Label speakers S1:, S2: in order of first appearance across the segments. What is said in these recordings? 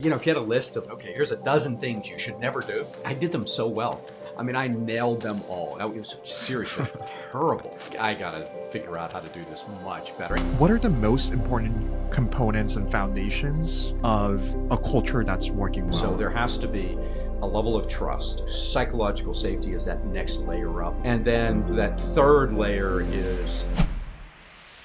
S1: If you had a list of, okay, here's a dozen things you should never do, I did them so well. I mean, I nailed them all. It was seriously terrible. I got to figure out how to do this much better.
S2: What are the most important components and foundations of a culture that's working well?
S1: So there has to be a level of trust. Psychological safety is that next layer up. And then that third layer is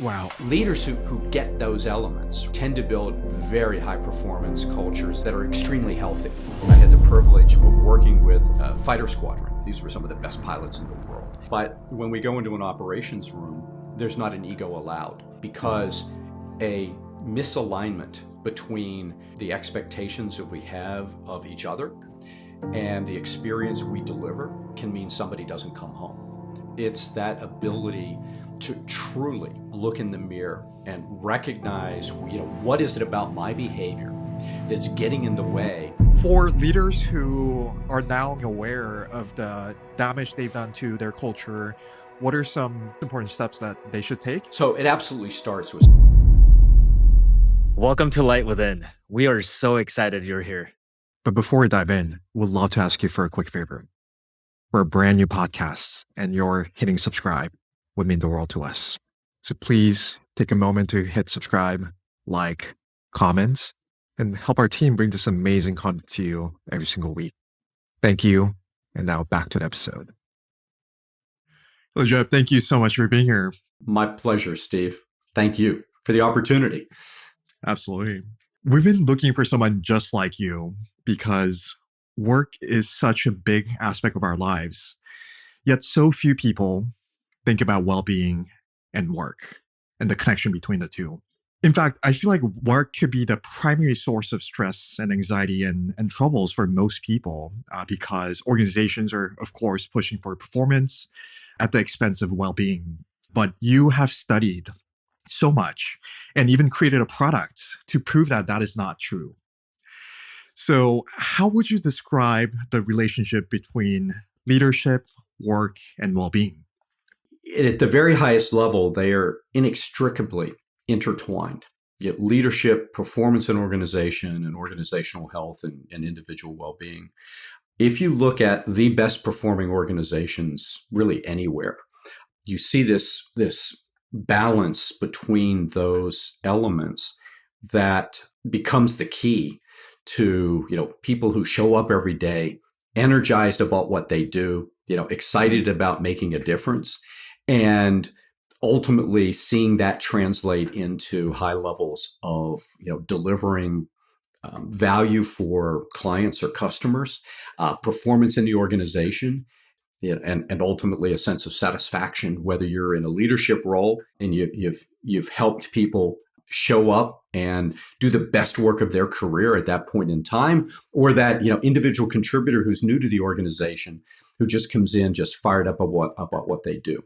S2: wow.
S1: Leaders who get those elements tend to build very high performance cultures that are extremely healthy. I had the privilege of working with a fighter squadron. These were some of the best pilots in the world. But when we go into an operations room, there's not an ego allowed, because a misalignment between the expectations that we have of each other and the experience we deliver can mean somebody doesn't come home. It's that ability to truly look in the mirror and recognize, what is it about my behavior that's getting in the way?
S2: For leaders who are now aware of the damage they've done to their culture, what are some important steps that they should take?
S1: So it absolutely starts with...
S3: Welcome to Light Within. We are so excited you're here.
S2: But before we dive in, we'd love to ask you for a quick favor. We're a brand new podcast, and you're hitting subscribe would mean the world to us. So please take a moment to hit subscribe, like, comments, and help our team bring this amazing content to you every single week. Thank you. And now back to the episode. Hello, Jeb. Thank you so much for being here.
S1: My pleasure, Steve. Thank you for the opportunity.
S2: Absolutely. We've been looking for someone just like you because work is such a big aspect of our lives. Yet so few people think about well-being and work and the connection between the two. In fact, I feel like work could be the primary source of stress and anxiety and troubles for most people because organizations are, of course, pushing for performance at the expense of well-being. But you have studied so much and even created a product to prove that that is not true. So how would you describe the relationship between leadership, work, and well-being?
S1: At the very highest level, they are inextricably intertwined. Yet leadership, performance in organization, and organizational health and individual well-being. If you look at the best performing organizations really anywhere, you see this balance between those elements that becomes the key to people who show up every day, energized about what they do, excited about making a difference, and ultimately seeing that translate into high levels of delivering value for clients or customers, performance in the organization, and ultimately a sense of satisfaction, whether you're in a leadership role and you've helped people show up and do the best work of their career at that point in time, or that individual contributor who's new to the organization who just comes in just fired up about what they do.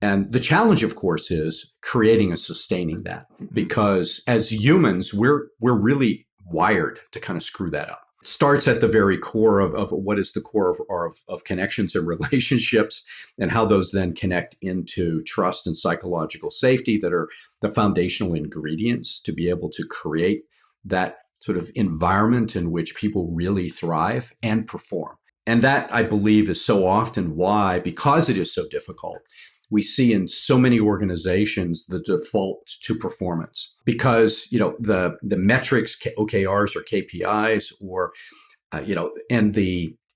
S1: And the challenge, of course, is creating and sustaining that, because as humans, we're really wired to kind of screw that up. It starts at the very core of what is the core of connections and relationships, and how those then connect into trust and psychological safety that are the foundational ingredients to be able to create that sort of environment in which people really thrive and perform. And that, I believe, is so often why, because it is so difficult, we see in so many organizations the default to performance, because the metrics, OKRs or KPIs, or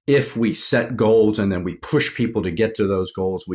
S1: if we set goals and then we push people to get to those goals,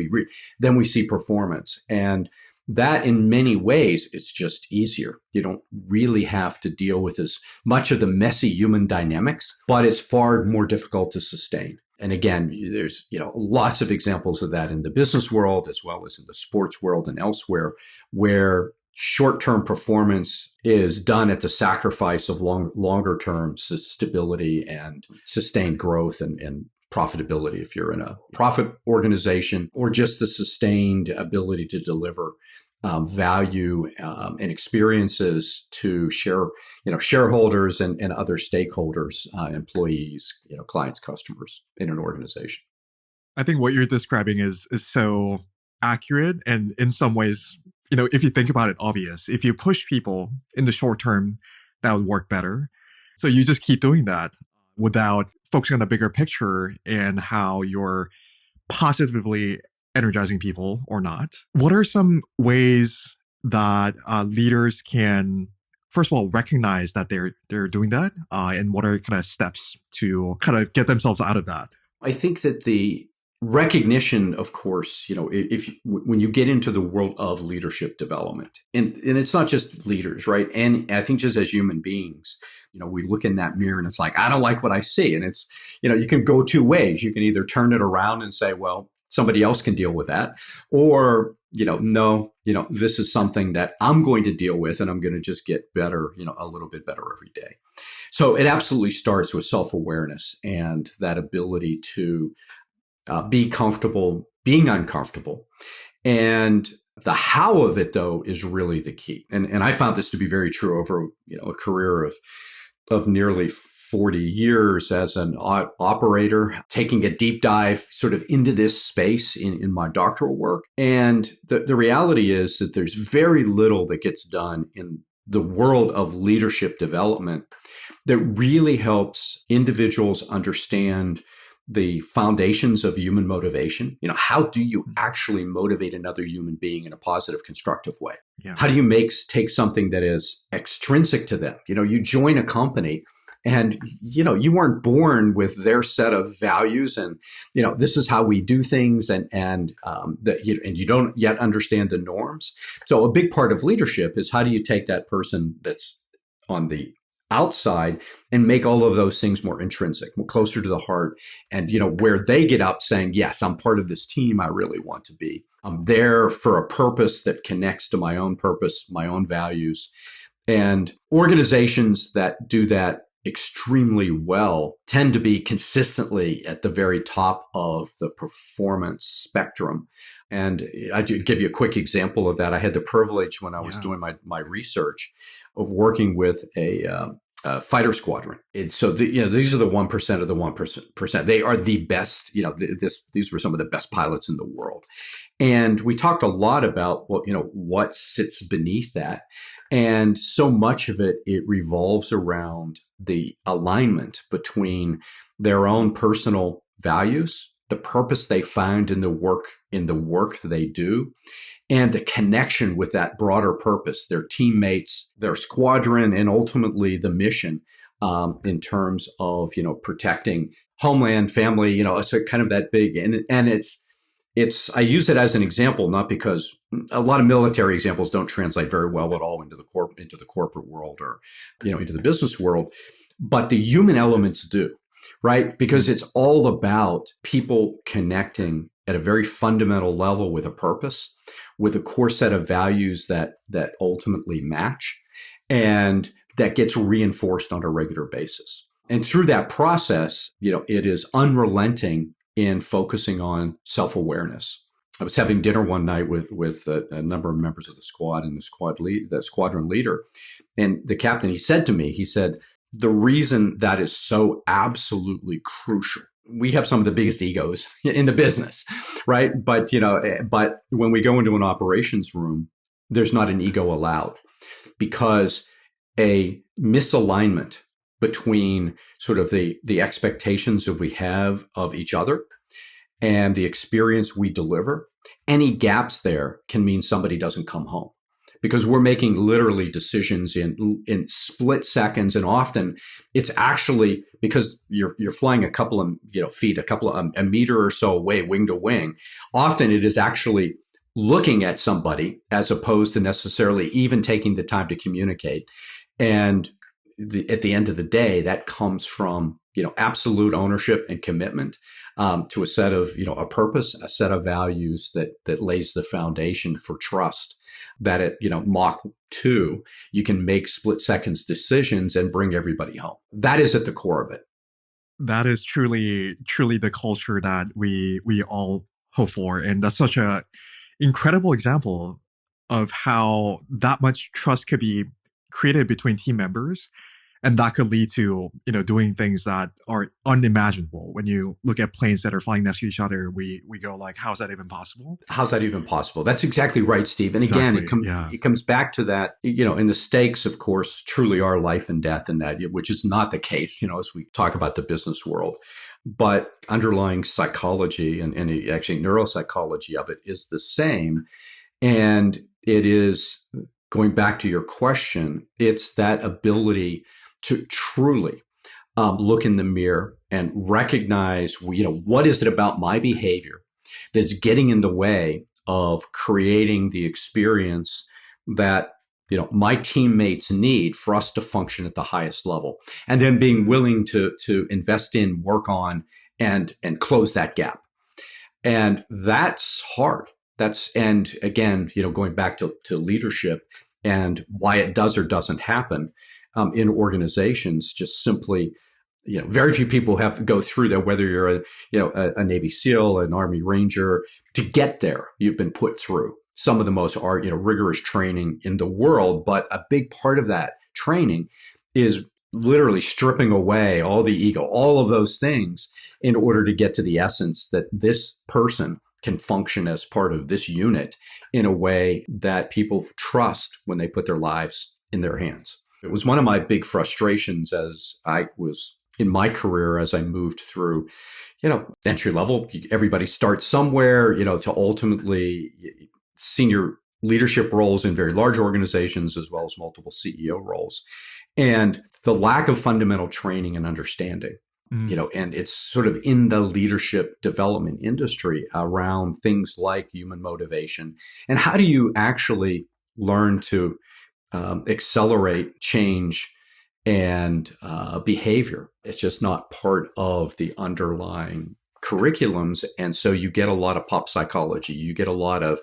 S1: then we see performance. And that in many ways is just easier. You don't really have to deal with as much of the messy human dynamics, but it's far more difficult to sustain. And again, there's lots of examples of that in the business world as well as in the sports world and elsewhere, where short-term performance is done at the sacrifice of longer-term stability and sustained growth and profitability if you're in a profit organization, or just the sustained ability to deliver value and experiences to shareholders and other stakeholders, employees, clients, customers in an organization.
S2: I think what you're describing is so accurate, and in some ways, if you think about it, obvious. If you push people in the short term, that would work better. So you just keep doing that without focusing on the bigger picture and how you're positively energizing people or not. What are some ways that leaders can, first of all, recognize that they're doing that, and what are kind of steps to kind of get themselves out of that?
S1: I think that the recognition, of course, if when you get into the world of leadership development, and it's not just leaders, right? And I think just as human beings, we look in that mirror and it's like, I don't like what I see. And it's, you can go two ways. You can either turn it around and say, well, somebody else can deal with that. Or, no, this is something that I'm going to deal with and I'm going to just get better, a little bit better every day. So it absolutely starts with self-awareness and that ability to be comfortable being uncomfortable. And the how of it, though, is really the key. And I found this to be very true over a career of nearly 40 years as an operator, taking a deep dive sort of into this space in my doctoral work. And the reality is that there's very little that gets done in the world of leadership development that really helps individuals understand the foundations of human motivation. How do you actually motivate another human being in a positive, constructive way?
S2: Yeah.
S1: How do you take something that is extrinsic to them? You join a company and, you weren't born with their set of values and, this is how we do things and you don't yet understand the norms. So a big part of leadership is how do you take that person that's on the outside and make all of those things more intrinsic, more closer to the heart, and where they get up saying, yes, I'm part of this team I really want to be. I'm there for a purpose that connects to my own purpose, my own values. And organizations that do that extremely well tend to be consistently at the very top of the performance spectrum. And I do give you a quick example of that. I had the privilege when I was doing my research of working with a fighter squadron. So these are the 1% of the 1%. They are the best. These were some of the best pilots in the world. And we talked a lot about what sits beneath that. And so much of it revolves around the alignment between their own personal values, the purpose they find in the work they do, and the connection with that broader purpose, their teammates, their squadron, and ultimately the mission in terms of protecting homeland, family. It's kind of that big, and it's I use it as an example, not because a lot of military examples don't translate very well at all into the corporate world or into the business world, but the human elements do, right? Because it's all about people connecting at a very fundamental level with a purpose, with a core set of values that ultimately match, and that gets reinforced on a regular basis. And through that process, it is unrelenting in focusing on self-awareness. I was having dinner one night with a number of members of the squad and the squadron leader, and the captain. He said to me, the reason that is so absolutely crucial. We have some of the biggest egos in the business, right? But when we go into an operations room, there's not an ego allowed, because a misalignment between sort of the expectations that we have of each other and the experience we deliver, any gaps there can mean somebody doesn't come home, because we're making literally decisions in split seconds. And often it's actually because you're flying a couple of feet, a meter or so away, wing to wing. Often it is actually looking at somebody as opposed to necessarily even taking the time to communicate. And at the end of the day, that comes from absolute ownership and commitment to a set of a purpose, a set of values that lays the foundation for trust. That at Mach 2, you can make split seconds decisions and bring everybody home. That is at the core of it.
S2: That is truly the culture that we all hope for, and that's such a incredible example of how that much trust could be created between team members, And that could lead to, doing things that are unimaginable. When you look at planes that are flying next to each other, we go like, how is that even possible?
S1: How's that even possible? That's exactly right, Steve. And again,
S2: Exactly. Yeah.
S1: it comes back to that, and the stakes, of course, truly are life and death in that, which is not the case, as we talk about the business world. But underlying psychology and actually neuropsychology of it is the same. And it is, going back to your question, it's that ability to truly look in the mirror and recognize, what is it about my behavior that's getting in the way of creating the experience that, my teammates need for us to function at the highest level, and then being willing to invest in, work on, and close that gap. And that's hard. And again, going back to leadership and why it does or doesn't happen in organizations, just simply, very few people have to go through that, whether you're a Navy SEAL, an Army Ranger. To get there, you've been put through some of the most rigorous training in the world. But a big part of that training is literally stripping away all the ego, all of those things, in order to get to the essence that this person can function as part of this unit in a way that people trust when they put their lives in their hands. It was one of my big frustrations as I was in my career, as I moved through, entry level. Everybody starts somewhere, to ultimately senior leadership roles in very large organizations, as well as multiple CEO roles. And the lack of fundamental training and understanding, and it's sort of in the leadership development industry around things like human motivation. And how do you actually learn to accelerate change and behavior? It's just not part of the underlying curriculums. And so you get a lot of pop psychology. You get a lot of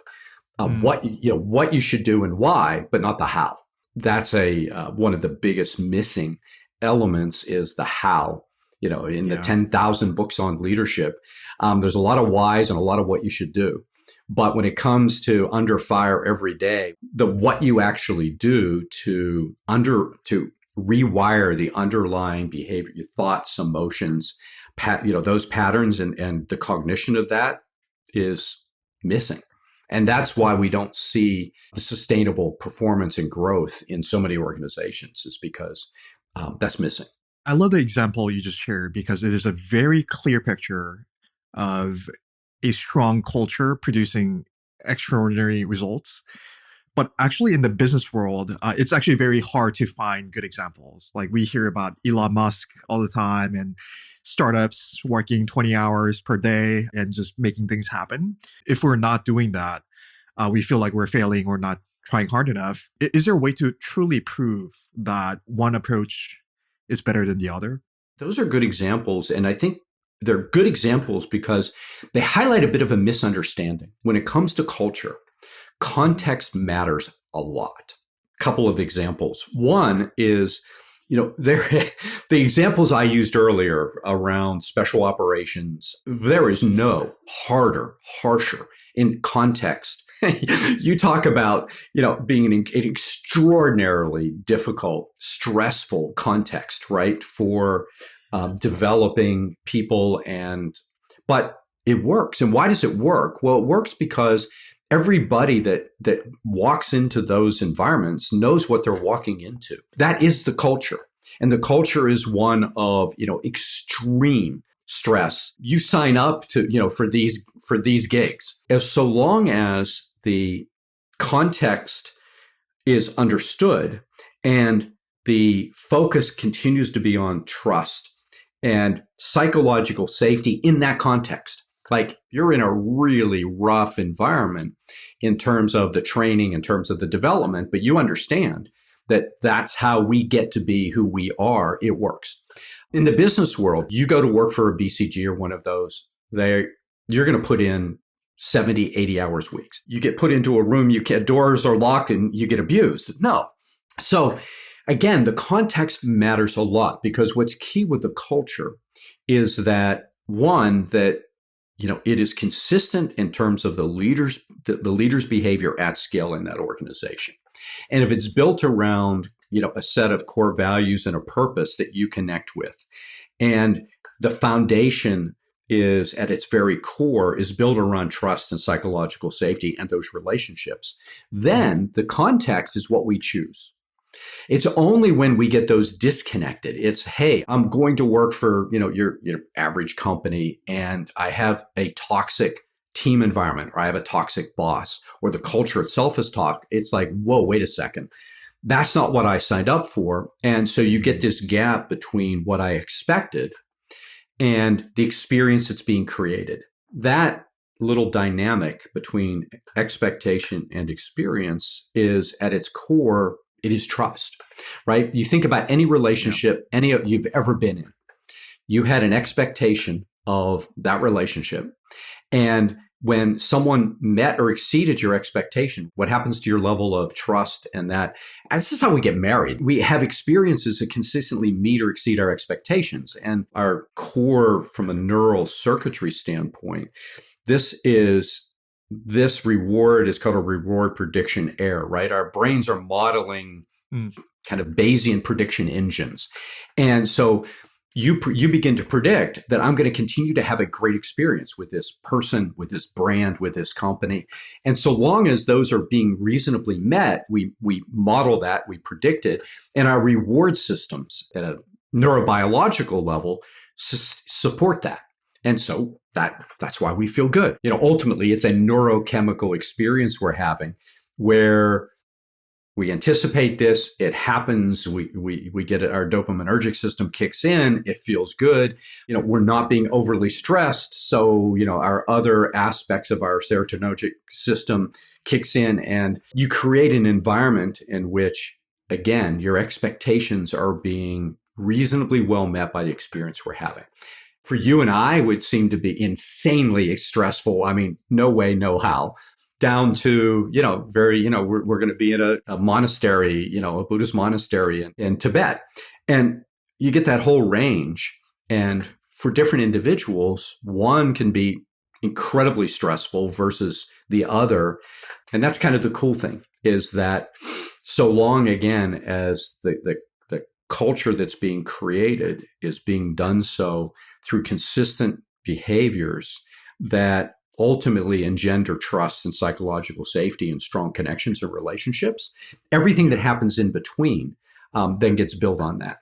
S1: what you should do and why, but not the how. That's one of the biggest missing elements, is the how. In the 10,000 books on leadership, there's a lot of whys and a lot of what you should do. But when it comes to under fire every day, the what you actually do to rewire the underlying behavior, your thoughts, emotions, those patterns and the cognition of that is missing. And that's why we don't see the sustainable performance and growth in so many organizations, is because that's missing.
S2: I love the example you just shared, because it is a very clear picture of a strong culture producing extraordinary results. But actually in the business world, it's actually very hard to find good examples. Like, we hear about Elon Musk all the time, and startups working 20 hours per day and just making things happen. If we're not doing that, we feel like we're failing or not trying hard enough. Is there a way to truly prove that one approach is better than the other?
S1: Those are good examples. And I think they're good examples because they highlight a bit of a misunderstanding. When it comes to culture, context matters a lot. Couple of examples. One is, the examples I used earlier around special operations, there is no harsher in context. You talk about, being an extraordinarily difficult, stressful context, right, for developing people. But it works. And why does it work? Well, it works because everybody that walks into those environments knows what they're walking into. That is the culture. And the culture is one of, extreme stress. You sign up to, for these gigs. As so long as the context is understood and the focus continues to be on trust and psychological safety in that context. Like, you're in a really rough environment in terms of the training, in terms of the development, but you understand that that's how we get to be who we are. It works. In the business world, you go to work for a BCG or one of those, you're going to put in 70, 80 hours weeks. You get put into a room, doors are locked and you get abused. No. So again, the context matters a lot, because what's key with the culture is that, one, that it is consistent in terms of the leader's behavior at scale in that organization. And if it's built around a set of core values and a purpose that you connect with. And the foundation is at its very core is built around trust and psychological safety and those relationships. Then the context is what we choose. It's only when we get those disconnected. It's, hey, I'm going to work for, your average company and I have a toxic team environment, or I have a toxic boss, or the culture itself is toxic. It's like, whoa, wait a second. That's not what I signed up for. And so you get this gap between what I expected and the experience that's being created. That little dynamic between expectation and experience is at its core, it is trust, right? You think about any relationship, any of you've ever been in. You had an expectation of that relationship. And when someone met or exceeded your expectation, what happens to your level of trust and that? And this is how we get married. We have experiences that consistently meet or exceed our expectations. And our core, from a neural circuitry standpoint, this reward is called a reward prediction error, right? Our brains are modeling kind of Bayesian prediction engines. And so you begin to predict that I'm going to continue to have a great experience with this person, with this brand, with this company. And so long as those are being reasonably met, we model that, we predict it, and our reward systems at a neurobiological level support that. And so that's why we feel good. Ultimately, it's a neurochemical experience we're having where we anticipate this, it happens, we get it, our dopaminergic system kicks in, it feels good. We're not being overly stressed. So, our other aspects of our serotonergic system kicks in, and you create an environment in which, again, your expectations are being reasonably well met by the experience we're having. For you and I, would seem to be insanely stressful. I mean, no way, no how. Down to, we're going to be in a monastery, a Buddhist monastery in Tibet. And you get that whole range. And for different individuals, one can be incredibly stressful versus the other. And that's kind of the cool thing, is that so long, again, as the culture that's being created is being done so through consistent behaviors that ultimately engender trust and psychological safety and strong connections and relationships, everything that happens in between then gets built on that.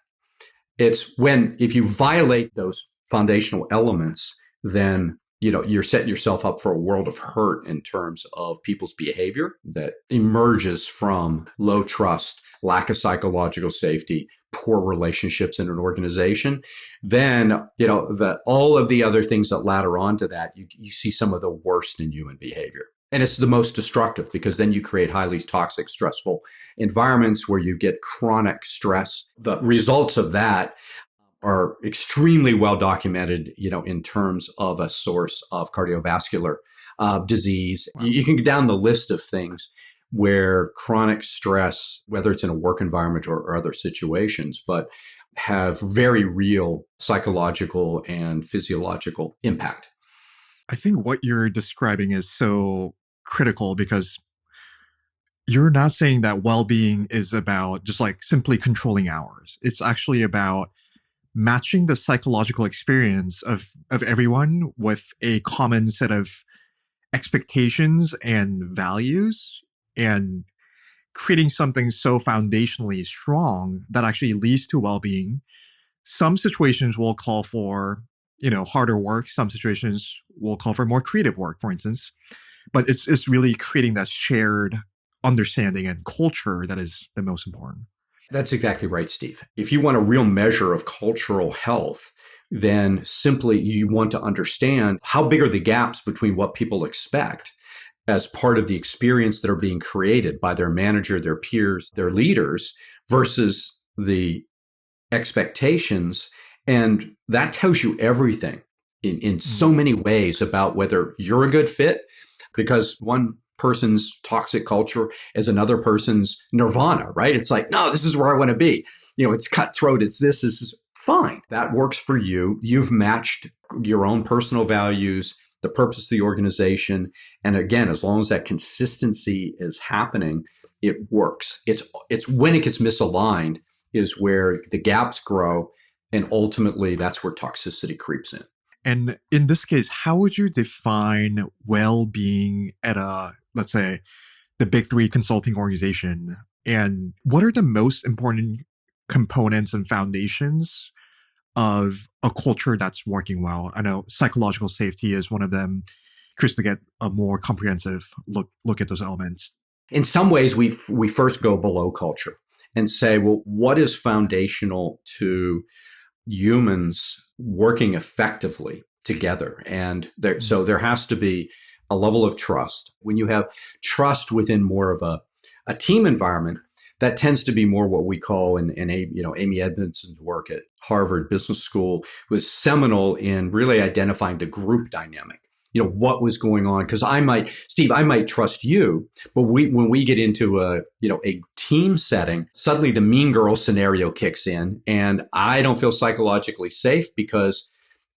S1: It's if you violate those foundational elements, then you're setting yourself up for a world of hurt in terms of people's behavior that emerges from low trust, lack of psychological safety, poor relationships in an organization. Then, all of the other things that ladder onto that, you see some of the worst in human behavior. And it's the most destructive, because then you create highly toxic, stressful environments where you get chronic stress. The results of that are extremely well documented, in terms of a source of cardiovascular disease.
S2: Wow.
S1: You can go down the list of things where chronic stress, whether it's in a work environment or other situations, but have very real psychological and physiological impact.
S2: I think what you're describing is so critical, because you're not saying that well-being is about just like simply controlling hours. It's actually about matching the psychological experience of everyone with a common set of expectations and values, and creating something so foundationally strong that actually leads to well-being. Some situations will call for, harder work. Some situations will call for more creative work, for instance. But it's really creating that shared understanding and culture that is the most important.
S1: That's exactly right, Steve. If you want a real measure of cultural health, then simply you want to understand how big are the gaps between what people expect as part of the experience that are being created by their manager, their peers, their leaders, versus the expectations. And that tells you everything in so many ways about whether you're a good fit, because one person's toxic culture is another person's nirvana, right? It's like, no, this is where I want to be. It's cutthroat. It's this is fine. That works for you. You've matched your own personal values, the purpose of the organization. And again, as long as that consistency is happening, it works. It's when it gets misaligned is where the gaps grow. And ultimately, that's where toxicity creeps in.
S2: And in this case, how would you define well-being at let's say, the big three consulting organization? And what are the most important components and foundations of a culture that's working well? I know psychological safety is one of them. Curious to get a more comprehensive look at those elements.
S1: In some ways, we first go below culture and say, well, what is foundational to humans working effectively together? And so there has to be a level of trust. When you have trust within more of a team environment, that tends to be more what we call in Amy Edmondson's work at Harvard Business School was seminal in really identifying the group dynamic. What was going on? Because Steve, I might trust you, but when we get into a team setting, suddenly the mean girl scenario kicks in, and I don't feel psychologically safe because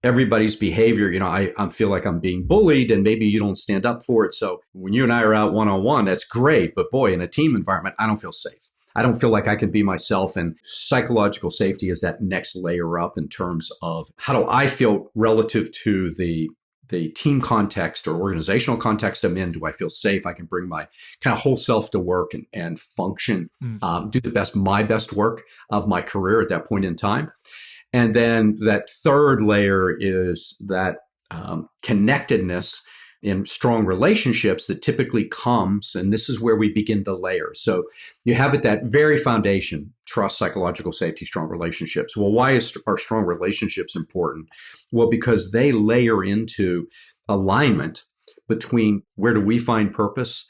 S1: everybody's behavior, I feel like I'm being bullied, and maybe you don't stand up for it. So when you and I are out one-on-one, that's great. But boy, in a team environment, I don't feel safe. I don't feel like I can be myself. And psychological safety is that next layer up in terms of how do I feel relative to the team context or organizational context I'm in. Do I feel safe? I can bring my kind of whole self to work and function, do my best work of my career at that point in time. And then that third layer is that connectedness in strong relationships that typically comes, and this is where we begin the layer. So you have at that very foundation, trust, psychological safety, strong relationships. Well, why are strong relationships important? Well, because they layer into alignment between where do we find purpose,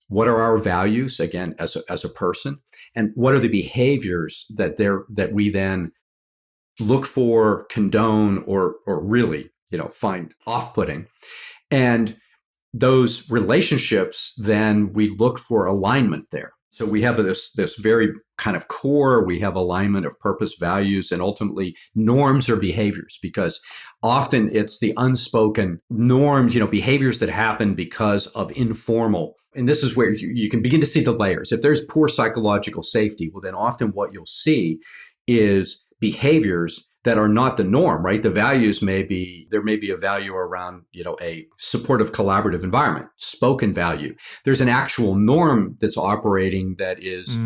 S1: what are our values, again, as a person, and what are the behaviors that we then look for, condone, or really, find off-putting. And those relationships, then we look for alignment there. So we have this very kind of core, we have alignment of purpose, values, and ultimately norms or behaviors, because often it's the unspoken norms, behaviors that happen because of informal. And this is where you can begin to see the layers. If there's poor psychological safety, well, then often what you'll see is behaviors that are not the norm, right? The values there may be a value around, a supportive collaborative environment, spoken value. There's an actual norm that's operating that is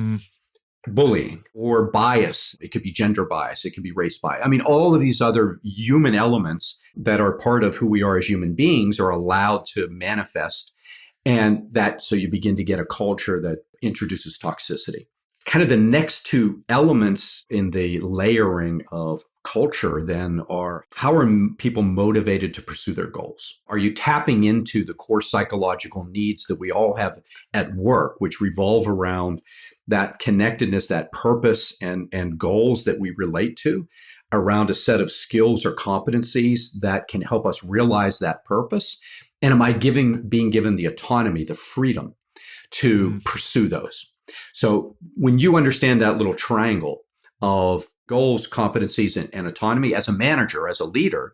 S1: bullying or bias. It could be gender bias. It could be race bias. I mean, all of these other human elements that are part of who we are as human beings are allowed to manifest. And so you begin to get a culture that introduces toxicity. Kind of the next two elements in the layering of culture then are, how are people motivated to pursue their goals? Are you tapping into the core psychological needs that we all have at work, which revolve around that connectedness, that purpose and goals that we relate to, around a set of skills or competencies that can help us realize that purpose? And am I being given the autonomy, the freedom to pursue those? So when you understand that little triangle of goals, competencies, and autonomy as a manager, as a leader,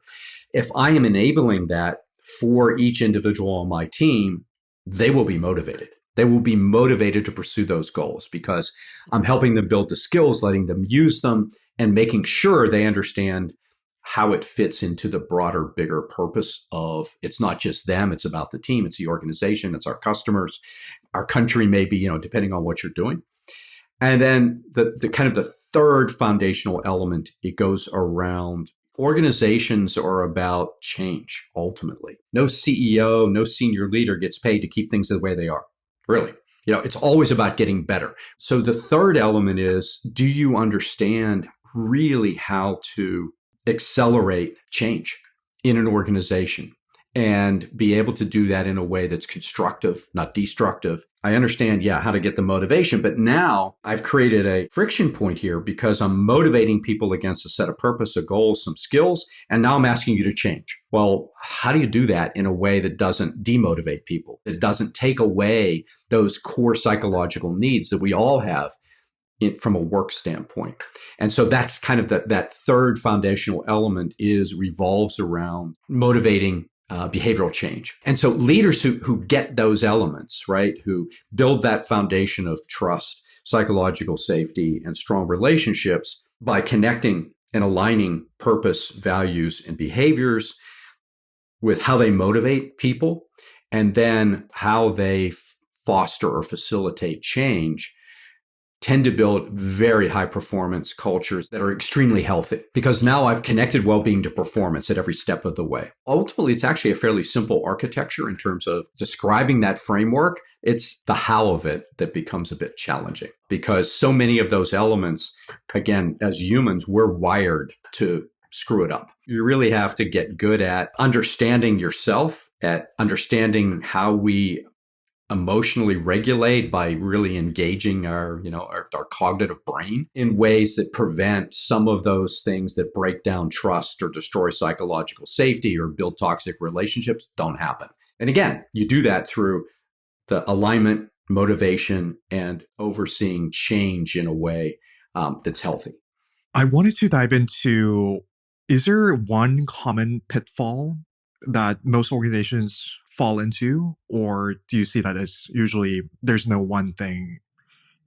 S1: if I am enabling that for each individual on my team, they will be motivated. They will be motivated to pursue those goals because I'm helping them build the skills, letting them use them, and making sure they understand how it fits into the broader, bigger purpose of it's not just them, it's about the team, it's the organization, it's our customers, our country, maybe, depending on what you're doing. And then the kind of the third foundational element, it goes around organizations are about change, ultimately. No CEO, no senior leader gets paid to keep things the way they are, really. It's always about getting better. So the third element is, do you understand really how to accelerate change in an organization and be able to do that in a way that's constructive, not destructive? I understand, how to get the motivation, but now I've created a friction point here because I'm motivating people against a set of purpose, a goal, some skills, and now I'm asking you to change. Well, how do you do that in a way that doesn't demotivate people, that doesn't take away those core psychological needs that we all have from a work standpoint? And so that's kind of that third foundational element revolves around motivating behavioral change. And so leaders who get those elements, right, who build that foundation of trust, psychological safety, and strong relationships by connecting and aligning purpose, values, and behaviors with how they motivate people, and then how they foster or facilitate change, tend to build very high performance cultures that are extremely healthy, because now I've connected well-being to performance at every step of the way. Ultimately, it's actually a fairly simple architecture in terms of describing that framework. It's the how of it that becomes a bit challenging, because so many of those elements, again, as humans, we're wired to screw it up. You really have to get good at understanding yourself, at understanding how we emotionally regulate by really engaging our cognitive brain in ways that prevent some of those things that break down trust or destroy psychological safety or build toxic relationships don't happen. And again, you do that through the alignment, motivation, and overseeing change in a way that's healthy.
S2: I wanted to dive into, is there one common pitfall that most organizations fall into, or do you see that as usually there's no one thing?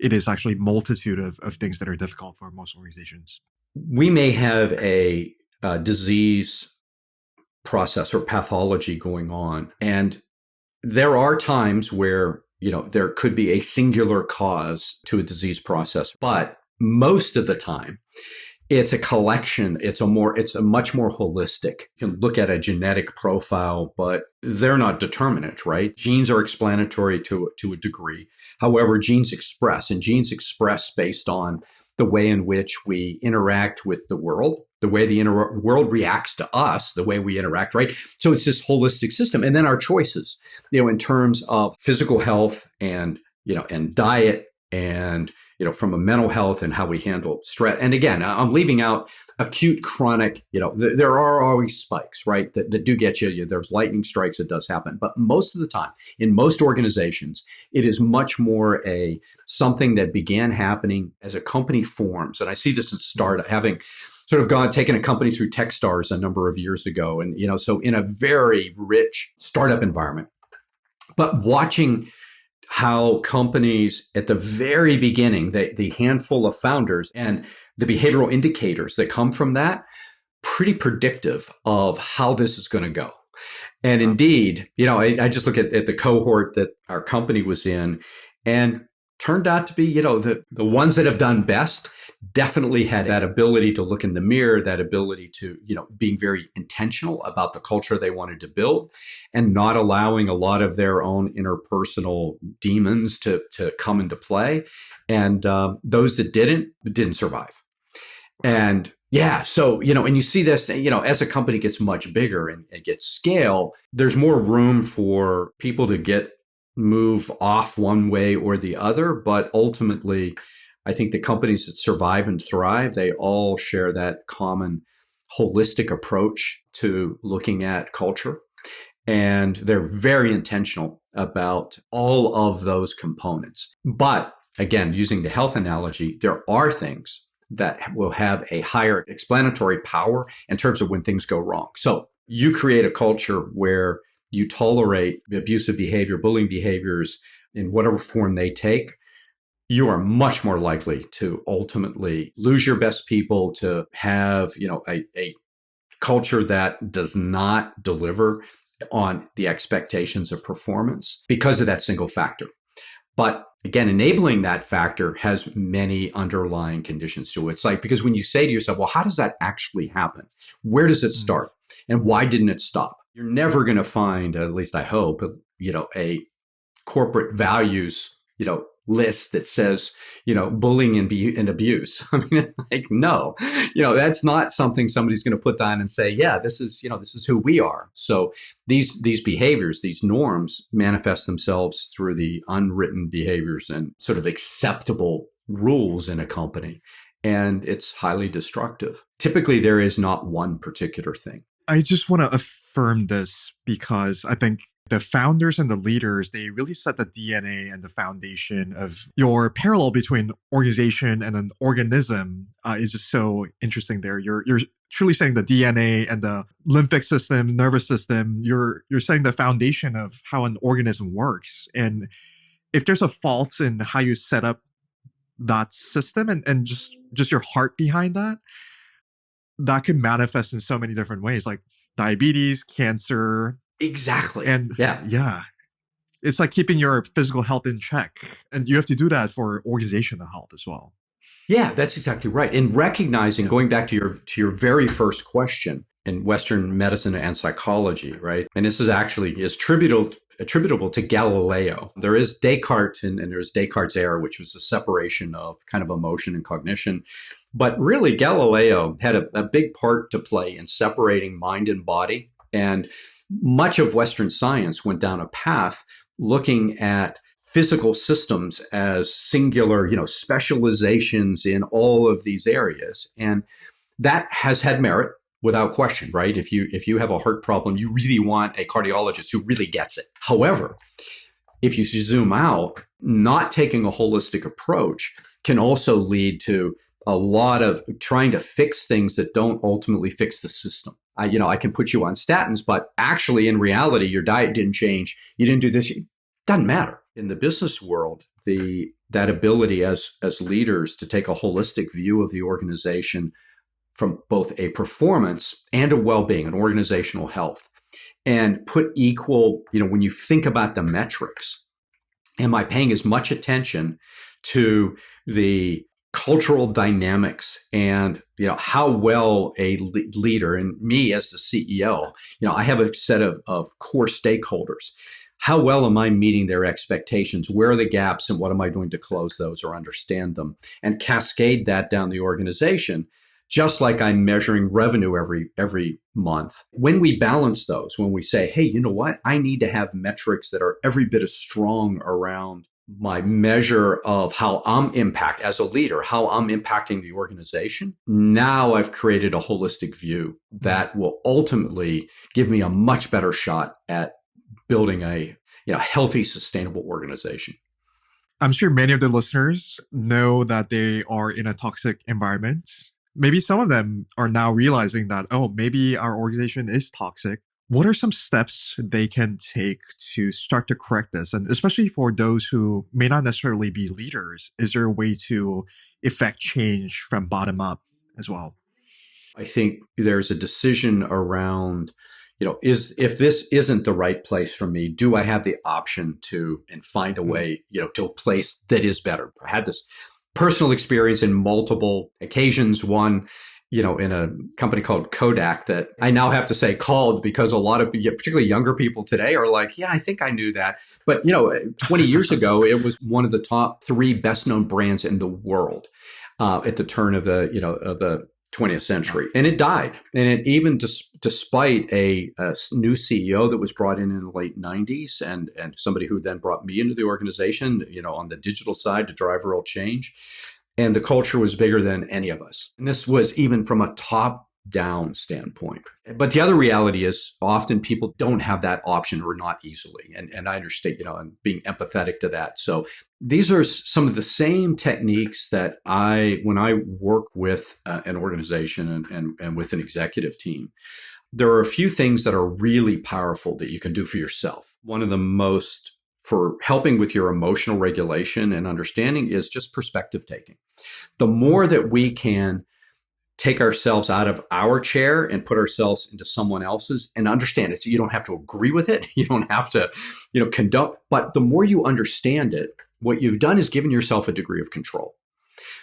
S2: It is actually a multitude of things that are difficult for most organizations.
S1: We may have a disease process or pathology going on, and there are times where there could be a singular cause to a disease process, but most of the time it's a collection. It's a much more holistic. You can look at a genetic profile, but they're not determinate, right? Genes are explanatory to a degree. However, genes express based on the way in which we interact with the world, the way the world reacts to us, the way we interact, right? So it's this holistic system. And then our choices, in terms of physical health and diet, and from a mental health and how we handle stress. And again, I'm leaving out acute, chronic, there are always spikes, right? That do get you. There's lightning strikes. It does happen. But most of the time, in most organizations, it is much more something that began happening as a company forms. And I see this in startup, having sort of taken a company through Techstars a number of years ago. And, so in a very rich startup environment, but watching how companies at the very beginning, the handful of founders and the behavioral indicators that come from that, pretty predictive of how this is going to go. And indeed, I just look at the cohort that our company was in, and turned out to be, the ones that have done best definitely had that ability to look in the mirror, that ability to, being very intentional about the culture they wanted to build, and not allowing a lot of their own interpersonal demons to come into play. And those that didn't survive. And yeah, so, and you see this, as a company gets much bigger and gets scale, there's more room for people to move off one way or the other. But ultimately, I think the companies that survive and thrive, they all share that common holistic approach to looking at culture. And they're very intentional about all of those components. But again, using the health analogy, there are things that will have a higher explanatory power in terms of when things go wrong. So you create a culture where you tolerate abusive behavior, bullying behaviors in whatever form they take, you are much more likely to ultimately lose your best people, to have, a culture that does not deliver on the expectations of performance because of that single factor. But again, enabling that factor has many underlying conditions to it. It's like, because when you say to yourself, well, how does that actually happen? Where does it start? And why didn't it stop? You're never going to find, at least I hope, a corporate values, list that says, bullying and abuse. I mean, like, no, that's not something somebody's going to put down and say, yeah, this is who we are. So these behaviors, these norms manifest themselves through the unwritten behaviors and sort of acceptable rules in a company. And it's highly destructive. Typically, there is not one particular thing.
S2: I just want to affirm this because I think the founders and the leaders, they really set the DNA and the foundation of your parallel between organization and an organism is just so interesting there. You're truly saying the DNA and the lymphic system, nervous system. You're setting the foundation of how an organism works. And if there's a fault in how you set up that system and just your heart behind that, that can manifest in so many different ways, like diabetes, cancer.
S1: Exactly.
S2: And yeah, it's like keeping your physical health in check. And you have to do that for organizational health as well.
S1: Yeah, that's exactly right. And recognizing, going back to your very first question in Western medicine and psychology, right? And this is actually attributable to Galileo. There is Descartes and there's Descartes' error, which was a separation of kind of emotion and cognition. But really, Galileo had a big part to play in separating mind and body. And much of Western science went down a path looking at physical systems as singular, specializations in all of these areas. And that has had merit without question, right? If you have a heart problem, you really want a cardiologist who really gets it. However, if you zoom out, not taking a holistic approach can also lead to a lot of trying to fix things that don't ultimately fix the system. I can put you on statins, but actually in reality, your diet didn't change. You didn't do this. It doesn't matter. In the business world, that ability as leaders to take a holistic view of the organization from both a performance and a well-being, an organizational health, and put equal, when you think about the metrics, am I paying as much attention to the cultural dynamics and how well a leader, and me as the CEO, I have a set of core stakeholders. How well am I meeting their expectations? Where are the gaps and what am I doing to close those or understand them? And cascade that down the organization, just like I'm measuring revenue every month. When we balance those, when we say, hey, you know what? I need to have metrics that are every bit as strong around my measure of how I'm as a leader, how I'm impacting the organization. Now I've created a holistic view that will ultimately give me a much better shot at building a healthy, sustainable organization.
S2: I'm sure many of the listeners know that they are in a toxic environment. Maybe some of them are now realizing that, maybe our organization is toxic. What are some steps they can take to start to correct this? And especially for those who may not necessarily be leaders, is there a way to effect change from bottom up as well?
S1: I think there's a decision around if this isn't the right place for me, do I have the option to and find a way, to a place that is better? I had this personal experience in multiple occasions. One, in a company called Kodak that I now have to say called because a lot of particularly younger people today are like, yeah, I think I knew that. But, 20 years ago, it was one of the top 3 best known brands in the world at the turn of the 20th century. And it died. And it even despite a new CEO that was brought in the late 90s and somebody who then brought me into the organization, on the digital side to drive real change. And the culture was bigger than any of us. And this was even from a top-down standpoint. But the other reality is often people don't have that option or not easily. And I understand, and being empathetic to that. So these are some of the same techniques that when I work with an organization and with an executive team, there are a few things that are really powerful that you can do for yourself. One of the most for helping with your emotional regulation and understanding is just perspective taking. The more that we can take ourselves out of our chair and put ourselves into someone else's and understand it. So you don't have to agree with it. You don't have to, condone, but the more you understand it, what you've done is given yourself a degree of control.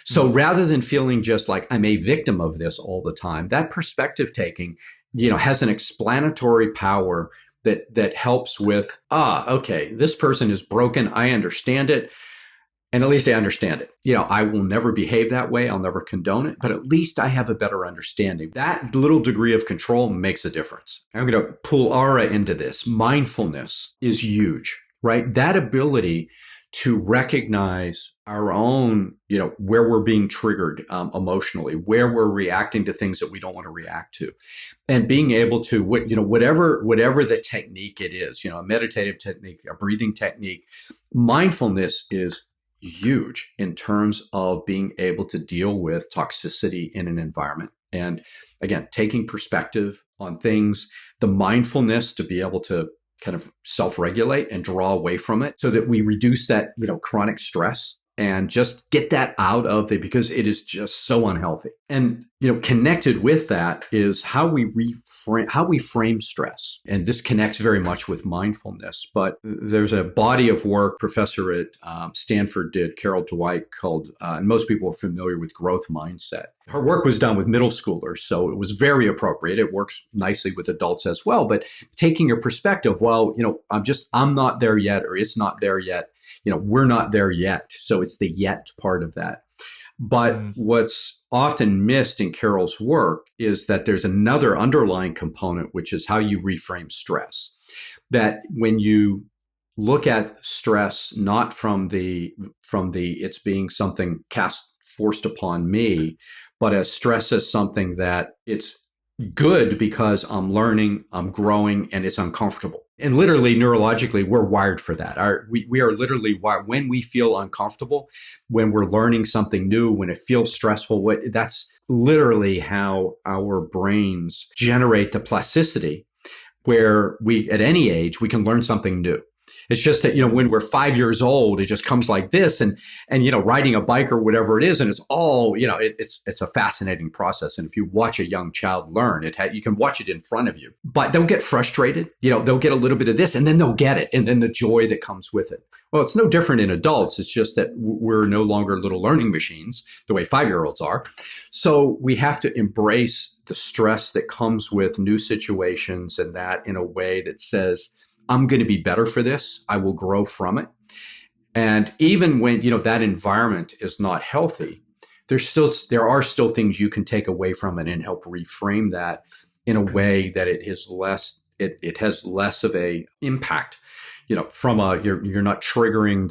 S1: So rather than feeling just like I'm a victim of this all the time, that perspective taking, has an explanatory power that helps with, okay, this person is broken. I understand it. And at least I understand it. I will never behave that way. I'll never condone it, but at least I have a better understanding. That little degree of control makes a difference. I'm going to pull Aura into this. Mindfulness is huge, right? That ability to recognize our own, where we're being triggered emotionally, where we're reacting to things that we don't want to react to, and being able to, whatever the technique it is, a meditative technique, a breathing technique, mindfulness is huge in terms of being able to deal with toxicity in an environment And again, taking perspective on things, the mindfulness to be able to kind of self-regulate and draw away from it so that we reduce that, chronic stress and just get that out of it because it is just so unhealthy. And, connected with that is how we frame stress. And this connects very much with mindfulness. But there's a body of work professor at Stanford did, Carol Dweck, called, and most people are familiar with growth mindset. Her work was done with middle schoolers, so it was very appropriate. It works nicely with adults as well. But taking a perspective, well, I'm not there yet, or it's not there yet. We're not there yet. So it's the yet part of that. But what's often missed in Carol's work is that there's another underlying component, which is how you reframe stress. That when you look at stress, not from the it's being something forced upon me, but as stress as something that it's good because I'm learning, I'm growing, and it's uncomfortable. And literally, neurologically, we're wired for that. We are literally wired. When we feel uncomfortable, when we're learning something new, when it feels stressful, that's literally how our brains generate the plasticity where at any age, we can learn something new. It's just that, when we're 5 years old, it just comes like this and riding a bike or whatever it is. And it's all, it's a fascinating process. And if you watch a young child learn you can watch it in front of you, but they'll get frustrated. They'll get a little bit of this and then they'll get it. And then the joy that comes with it. Well, it's no different in adults. It's just that we're no longer little learning machines the way 5-year-olds are. So we have to embrace the stress that comes with new situations and that in a way that says, I'm going to be better for this. I will grow from it. And even when, that environment is not healthy, there are still things you can take away from it and help reframe that in a way that it has less of a impact, from you're not triggering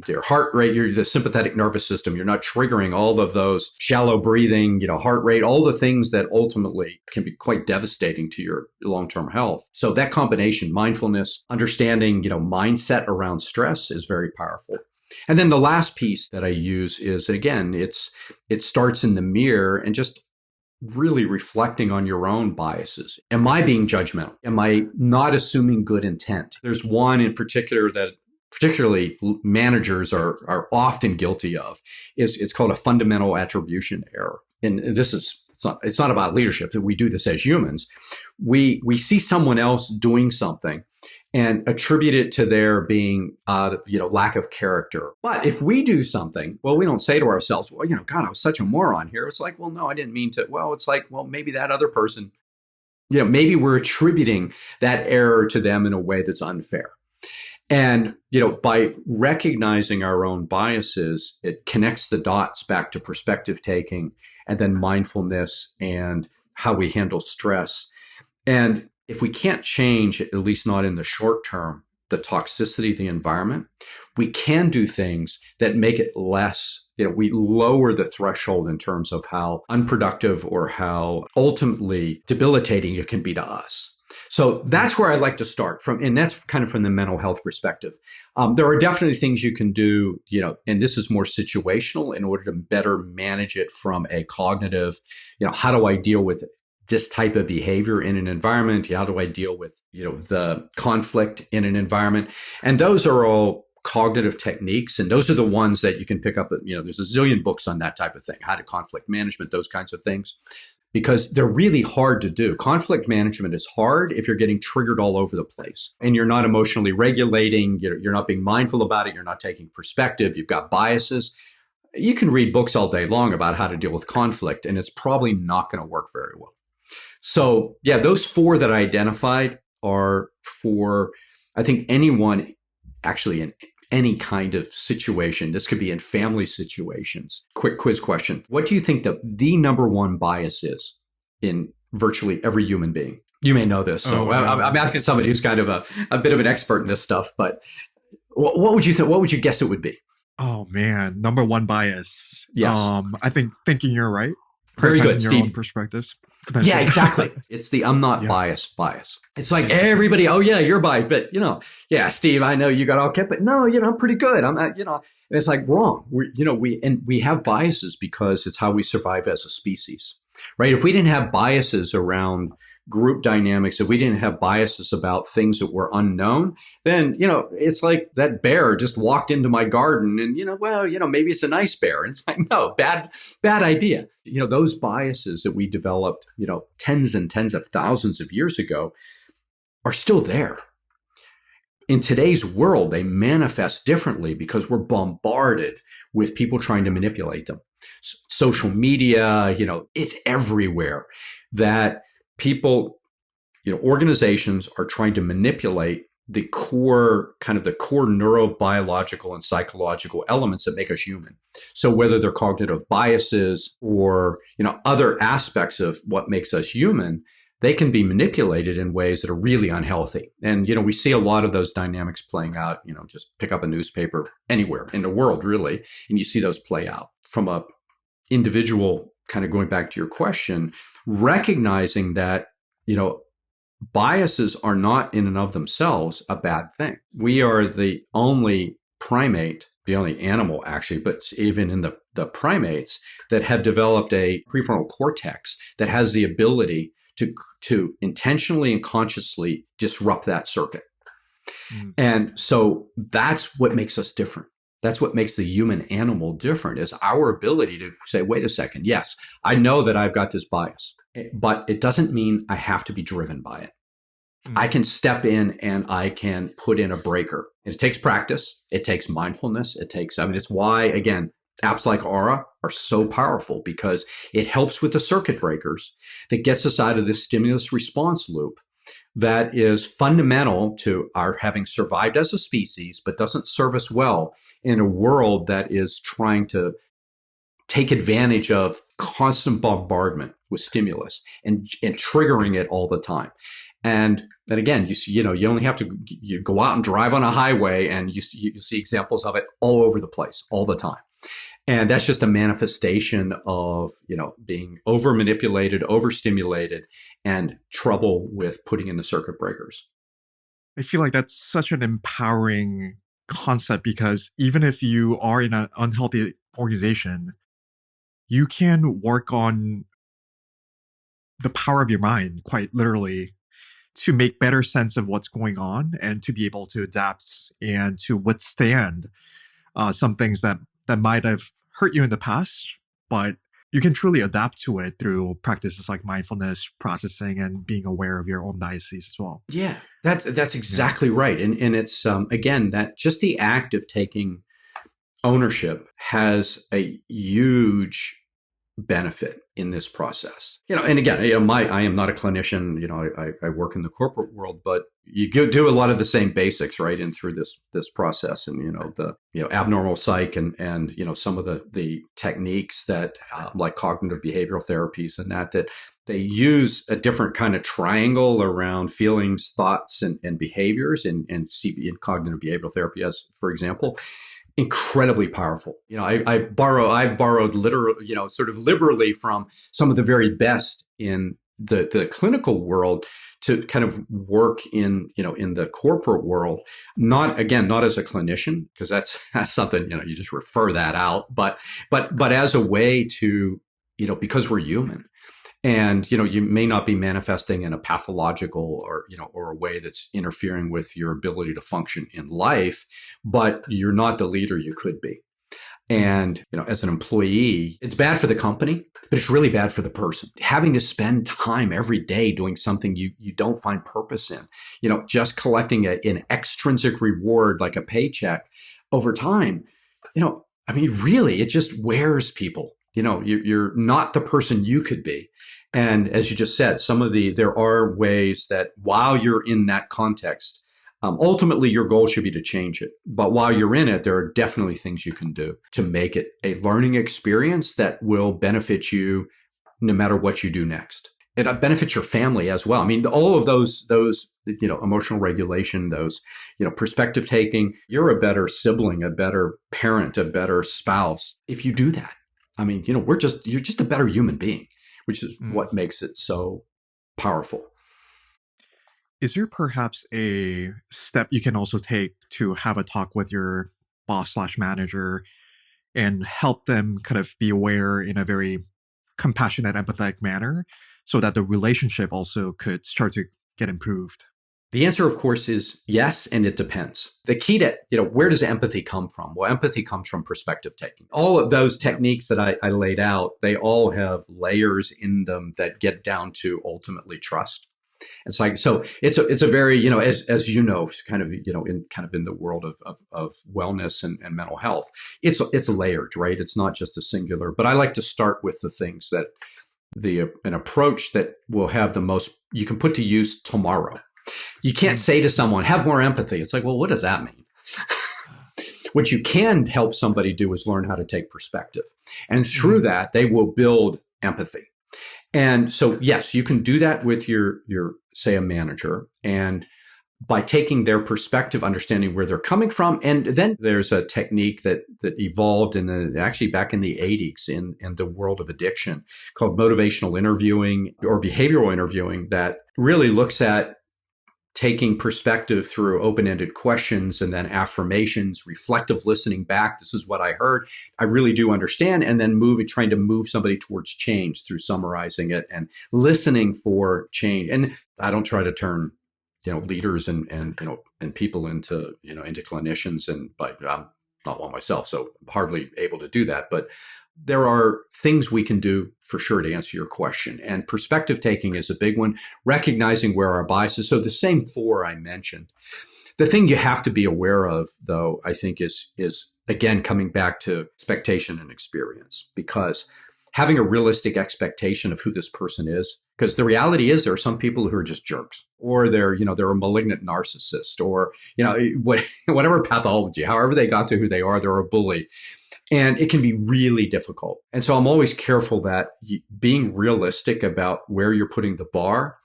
S1: your heart rate, the sympathetic nervous system. You're not triggering all of those shallow breathing, heart rate, all the things that ultimately can be quite devastating to your long-term health. So that combination, mindfulness, understanding, mindset around stress is very powerful. And then the last piece that I use is, again, it starts in the mirror and just really reflecting on your own biases. Am I being judgmental? Am I not assuming good intent? There's one in particular that particularly managers are often guilty of. It's called a fundamental attribution error. And it's not about leadership, that we do this as humans. We see someone else doing something and attribute it to their being, lack of character. But if we do something, well, we don't say to ourselves, well, God, I was such a moron here. It's like, well, no, I didn't mean to. Well, it's like, well, maybe that other person, maybe we're attributing that error to them in a way that's unfair. And, by recognizing our own biases, it connects the dots back to perspective taking and then mindfulness and how we handle stress. And if we can't change, at least not in the short term, the toxicity of the environment, we can do things that make it less, we lower the threshold in terms of how unproductive or how ultimately debilitating it can be to us. So that's where I'd like to start from. And that's kind of from the mental health perspective. There are definitely things you can do, and this is more situational in order to better manage it from a cognitive, how do I deal with this type of behavior in an environment? How do I deal with, the conflict in an environment? And those are all cognitive techniques. And those are the ones that you can pick up. There's a zillion books on that type of thing, how to conflict management, those kinds of things, because they're really hard to do. Conflict management is hard if you're getting triggered all over the place and you're not emotionally regulating, you're not being mindful about it, you're not taking perspective, you've got biases. You can read books all day long about how to deal with conflict, and it's probably not going to work very well. So yeah, those 4 that I identified are for, I think, anyone actually in any kind of situation. This could be in family situations. Quick quiz question. What do you think the number one bias is in virtually every human being? You may know this. So I'm asking somebody who's kind of a bit of an expert in this stuff, but what would you think? What would you guess it would be?
S2: Oh man, number one bias.
S1: Yes.
S2: I think thinking you're right.
S1: Very good,
S2: your
S1: Steve.
S2: own perspectives.
S1: Yeah,
S2: potentially.
S1: exactly. It's the I'm not
S2: Yeah.
S1: biased. It's like everybody, oh yeah, you're biased, but yeah, Steve, I know you got all kept, but no, I'm pretty good. I'm not, and it's like wrong. We have biases because it's how we survive as a species, right? If we didn't have biases around group dynamics, if we didn't have biases about things that were unknown, then, it's like that bear just walked into my garden and, maybe it's a nice bear. And it's like, no, bad idea. Those biases that we developed, tens and tens of thousands of years ago are still there. In today's world, they manifest differently because we're bombarded with people trying to manipulate them. Social media, it's everywhere that people, organizations are trying to manipulate the core neurobiological and psychological elements that make us human. So whether they're cognitive biases or, other aspects of what makes us human, they can be manipulated in ways that are really unhealthy. And, we see a lot of those dynamics playing out, just pick up a newspaper anywhere in the world, really, and you see those play out from a individual, kind of going back to your question, recognizing that, biases are not in and of themselves a bad thing. We are the only primate, the only animal actually, but even in the primates that have developed a prefrontal cortex that has the ability to intentionally and consciously disrupt that circuit. And so that's what makes us different. That's what makes the human animal different, is our ability to say, wait a second, yes, I know that I've got this bias, but it doesn't mean I have to be driven by it. I can step in and I can put in a breaker. It takes practice. It takes mindfulness. It's why, again, apps like Aura are so powerful, because it helps with the circuit breakers that gets us out of this stimulus response loop that is fundamental to our having survived as a species, but doesn't serve us well in a world that is trying to take advantage of constant bombardment with stimulus and triggering it all the time. And then again, you only have to go out and drive on a highway, and you see examples of it all over the place, all the time. And that's just a manifestation of, being over manipulated, overstimulated, and trouble with putting in the circuit breakers.
S2: I feel like that's such an empowering concept, because even if you are in an unhealthy organization, you can work on the power of your mind, quite literally, to make better sense of what's going on and to be able to adapt and to withstand some things that might have hurt you in the past, but you can truly adapt to it through practices like mindfulness, processing, and being aware of your own biases as well.
S1: Yeah, that's exactly right. And it's, again, that just the act of taking ownership has a huge benefit in this process. And again, I am not a clinician, I work in the corporate world, but you do a lot of the same basics, right? And through this process, and, the, abnormal psych and some of the techniques that like cognitive behavioral therapies and that they use a different kind of triangle around feelings, thoughts, and behaviors in cognitive behavioral therapy, as for example. Incredibly powerful. I've borrowed literally, sort of liberally from some of the very best in the clinical world to kind of work in the corporate world. Not as a clinician, because that's something, you just refer that out, but as a way to, because we're human. And, you may not be manifesting in a pathological or a way that's interfering with your ability to function in life, but you're not the leader you could be. And, as an employee, it's bad for the company, but it's really bad for the person. Having to spend time every day doing something you don't find purpose in, just collecting an extrinsic reward like a paycheck over time, really, it just wears people. You're not the person you could be. And as you just said, there are ways that while you're in that context, ultimately your goal should be to change it. But while you're in it, there are definitely things you can do to make it a learning experience that will benefit you no matter what you do next. It benefits your family as well. All of those, emotional regulation, those, perspective taking, you're a better sibling, a better parent, a better spouse if you do that. You're just a better human being. which is what makes it so powerful.
S2: Is there perhaps a step you can also take to have a talk with your boss slash manager and help them kind of be aware in a very compassionate, empathetic manner so that the relationship also could start to get improved?
S1: The answer, of course, is yes, and it depends. The key to, where does empathy come from? Well, empathy comes from perspective taking. All of those techniques that I laid out, they all have layers in them that get down to ultimately trust. It's like, so it's a very, as you know, kind of, in the world of wellness and mental health, it's layered, right? It's not just a singular, but I like to start with the things that an approach that will have the most, you can put to use tomorrow. You can't say to someone, have more empathy. It's like, well, what does that mean? What you can help somebody do is learn how to take perspective. And through that, they will build empathy. And so, yes, you can do that with your say, a manager. And by taking their perspective, understanding where they're coming from. And then there's a technique that evolved actually back in the 80s in the world of addiction called motivational interviewing or behavioral interviewing that really looks at taking perspective through open-ended questions and then affirmations, reflective listening back. This is what I heard. I really do understand. And then trying to move somebody towards change through summarizing it and listening for change. And I don't try to turn, leaders and people into clinicians, but I'm not one myself, so hardly able to do that. But there are things we can do for sure to answer your question. And perspective taking is a big one, recognizing where our biases. So the same four I mentioned. The thing you have to be aware of, though, I think is again, coming back to expectation and experience, because having a realistic expectation of who this person is, because the reality is there are some people who are just jerks, or they're a malignant narcissist, or, whatever pathology, however they got to who they are, they're a bully. And it can be really difficult. And so I'm always careful that being realistic about where you're putting the bar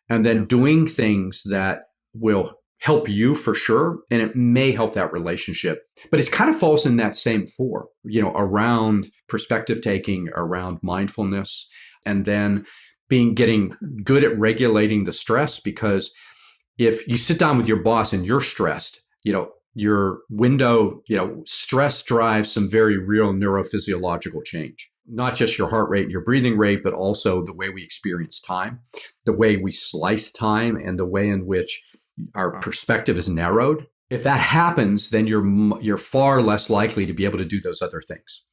S1: and then doing things that will help you for sure. And it may help that relationship. But it kind of falls in that same four, around perspective taking, around mindfulness, and then getting good at regulating the stress. Because if you sit down with your boss and you're stressed, your window, stress drives some very real neurophysiological change, not just your heart rate and your breathing rate, but also the way we experience time, the way we slice time, and the way in which our perspective is narrowed. If that happens, then you're far less likely to be able to do those other things.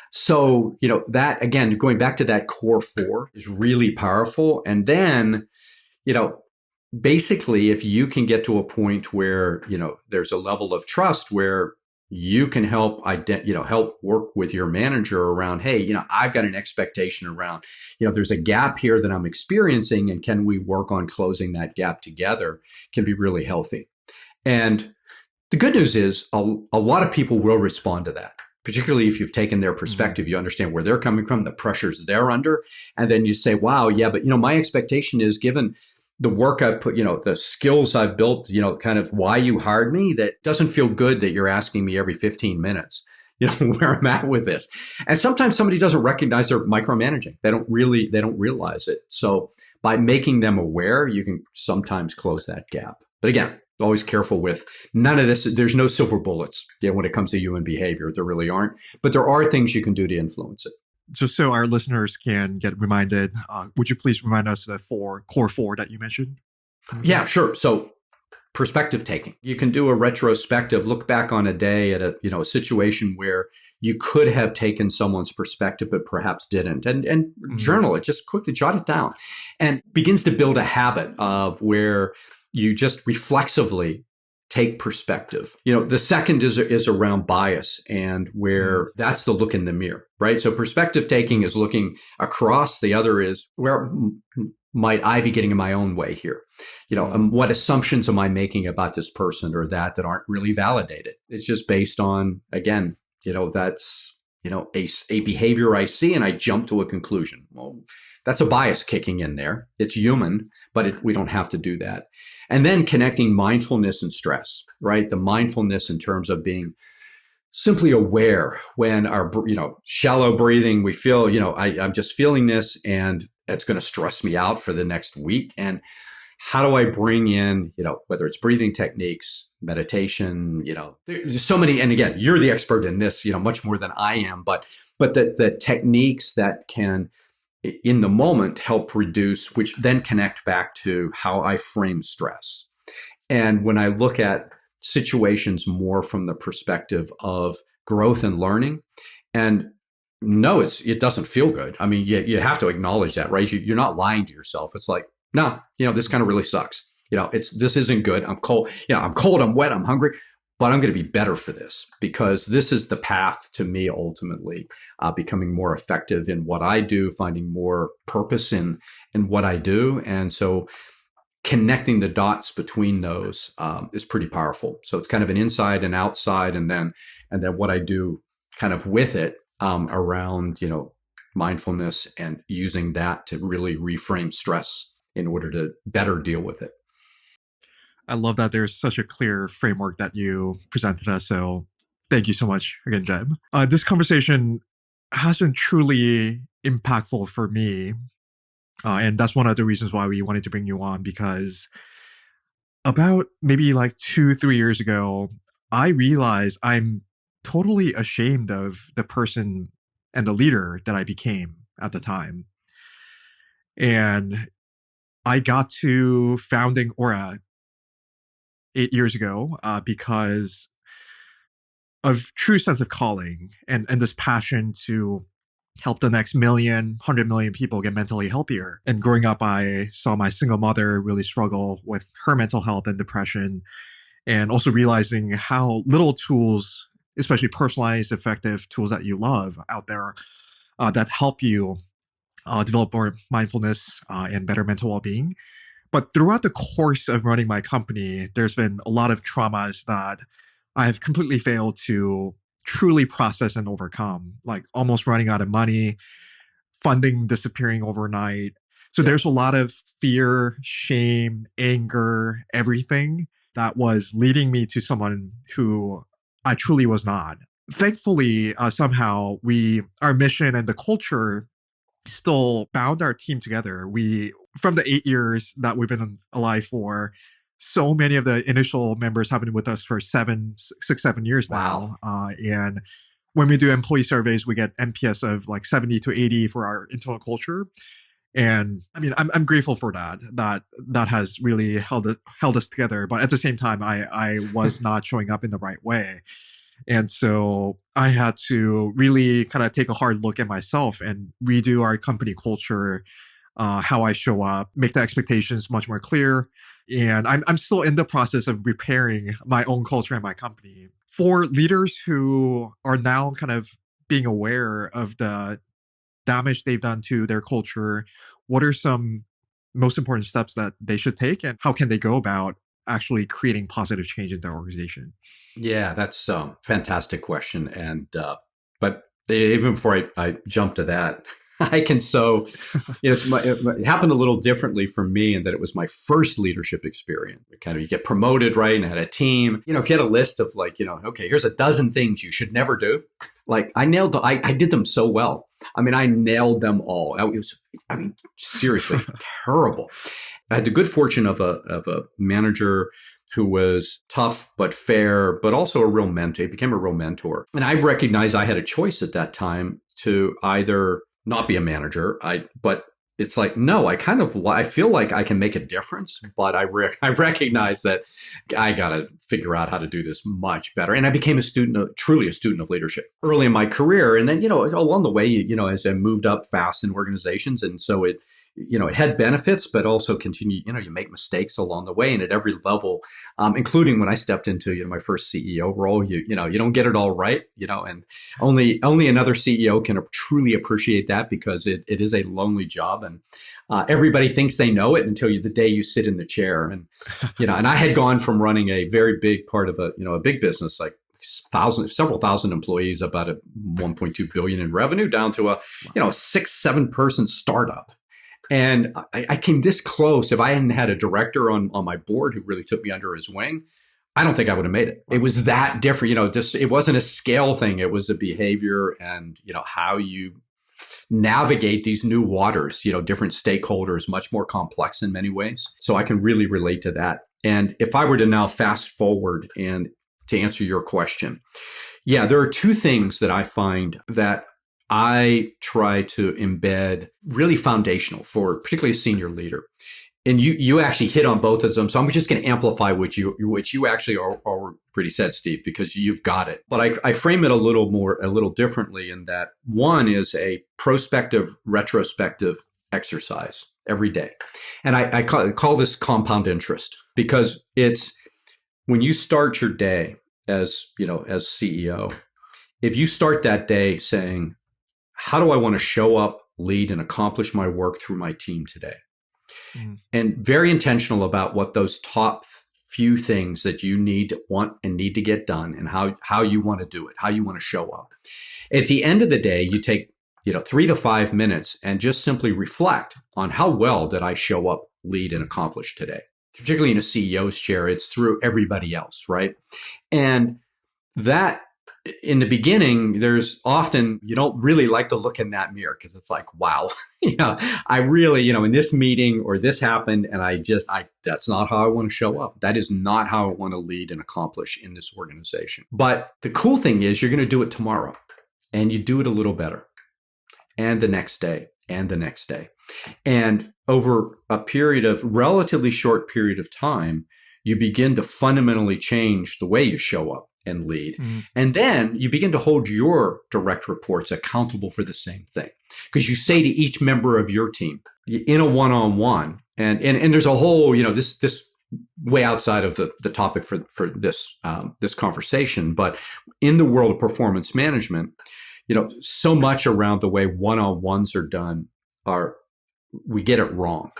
S1: So, that, again, going back to that core four is really powerful. And then, basically, if you can get to a point where, there's a level of trust where you can help work with your manager around, hey, I've got an expectation around, there's a gap here that I'm experiencing, and can we work on closing that gap together, can be really healthy. And the good news is a lot of people will respond to that, particularly if you've taken their perspective, you understand where they're coming from, the pressures they're under. And then you say, wow, yeah, but, my expectation is, given the work I've put, the skills I've built, kind of why you hired me, that doesn't feel good that you're asking me every 15 minutes, where I'm at with this. And sometimes somebody doesn't recognize they're micromanaging. They don't realize it. So by making them aware, you can sometimes close that gap. But again, always careful with none of this. There's no silver bullets when it comes to human behavior. There really aren't. But there are things you can do to influence it.
S2: Just so our listeners can get reminded, would you please remind us the core four that you mentioned?
S1: Yeah, sure. So perspective taking. You can do a retrospective, look back on a day at a situation where you could have taken someone's perspective, but perhaps didn't, and journal it, just quickly jot it down, and begins to build a habit of where you just reflexively take perspective. The second is around bias, and where that's the look in the mirror, right? So perspective taking is looking across. The other is, where might I be getting in my own way here? What assumptions am I making about this person or that aren't really validated? It's just based on, again, that's, a behavior I see and I jump to a conclusion. Well, that's a bias kicking in there. It's human, but we don't have to do that. And then connecting mindfulness and stress, right? The mindfulness in terms of being simply aware when our, shallow breathing, we feel, I'm just feeling this, and that's going to stress me out for the next week? And how do I bring in, whether it's breathing techniques, meditation, there's so many. And again, you're the expert in this, much more than I am, but the techniques that can, in the moment, help reduce, which then connect back to how I frame stress. And when I look at situations more from the perspective of growth and learning, and no, it doesn't feel good. I mean, you have to acknowledge that, right? You're not lying to yourself. It's like, no, this kind of really sucks. This isn't good. I'm cold. I'm cold. I'm wet. I'm hungry, but I'm going to be better for this, because this is the path to me ultimately becoming more effective in what I do, finding more purpose in what I do. And so connecting the dots between those is pretty powerful. So it's kind of an inside and outside, and then what I do kind of with it around, mindfulness and using that to really reframe stress in order to better deal with it.
S2: I love that there's such a clear framework that you presented us. So thank you so much again, Jeb. This conversation has been truly impactful for me. And that's one of the reasons why we wanted to bring you on, because about maybe like 2-3 years ago, I realized I'm totally ashamed of the person and the leader that I became at the time. And I got to founding Aura 8 years ago because of true sense of calling and this passion to help the next 100 million people get mentally healthier. And growing up, I saw my single mother really struggle with her mental health and depression, and also realizing how little tools, especially personalized, effective tools that you love out there that help you develop more mindfulness and better mental well-being. But throughout the course of running my company, there's been a lot of traumas that I have completely failed to truly process and overcome, like almost running out of money, funding disappearing overnight. So there's a lot of fear, shame, anger, everything that was leading me to someone who I truly was not. Thankfully, somehow our mission and the culture still bound our team together. From the 8 years that we've been alive for, so many of the initial members have been with us for 7 years now. And when we do employee surveys, we get NPS of like 70 to 80 for our internal culture. And I mean, I'm grateful for that has really held us together. But at the same time, I was not showing up in the right way. And so I had to really kind of take a hard look at myself and redo our company culture, how I show up, make the expectations much more clear. And I'm still in the process of repairing my own culture and my company. For leaders who are now kind of being aware of the damage they've done to their culture, what are some most important steps that they should take, and how can they go about actually creating positive change in their organization?
S1: Yeah, that's a fantastic question. And but even before I jump to that, I can it happened a little differently for me in that it was my first leadership experience. You get promoted, right? And I had a team. If you had a list of okay, here's a dozen things you should never do. Like I did them so well. I mean, I nailed them all. Seriously, terrible. I had the good fortune of a manager who was tough but fair, but also a real mentor. He became a real mentor. And I recognized I had a choice at that time to either not be a manager. But it's like, no, I feel like I can make a difference, but I recognize that I got to figure out how to do this much better. And I became truly a student of leadership early in my career. And then, along the way, as I moved up fast in organizations. And so it had benefits, but also continue, you make mistakes along the way and at every level, including when I stepped into, my first CEO role, you don't get it all right, and only another CEO can truly appreciate that, because it is a lonely job, and everybody thinks they know it until the day you sit in the chair. And, and I had gone from running a very big part of a big business, like several thousand employees, about 1.2 billion in revenue, down to a 6-7 person startup. And I came this close. If I hadn't had a director on my board who really took me under his wing, I don't think I would have made it. It was that different. It wasn't a scale thing. It was a behavior and, how you navigate these new waters, different stakeholders, much more complex in many ways. So I can really relate to that. And if I were to now fast forward and to answer your question, yeah, there are two things that I find that I try to embed really foundational for particularly a senior leader. And you actually hit on both of them. So I'm just going to amplify what you actually already said, Steve, because you've got it. But I frame it a little differently in that one is a prospective, retrospective exercise every day. And I call this compound interest, because it's when you start your day as CEO, if you start that day saying, how do I want to show up, lead, and accomplish my work through my team today? And very intentional about what those top few things that you want to get done, and how you want to do it, how you want to show up. At the end of the day, you take 3 to 5 minutes and just simply reflect on how well did I show up, lead, and accomplish today. Particularly in a CEO's chair, it's through everybody else, right? And that, in the beginning, there's often, you don't really like to look in that mirror, because it's like, wow, I really, in this meeting or this happened, and that's not how I want to show up. That is not how I want to lead and accomplish in this organization. But the cool thing is you're going to do it tomorrow, and you do it a little better, and the next day, and the next day. And over a relatively short period of time, you begin to fundamentally change the way you show up and lead. And then you begin to hold your direct reports accountable for the same thing, because you say to each member of your team in a one-on-one, and there's a whole, this way outside of the topic for this conversation, but in the world of performance management, so much around the way one-on-ones are done we get it wrong.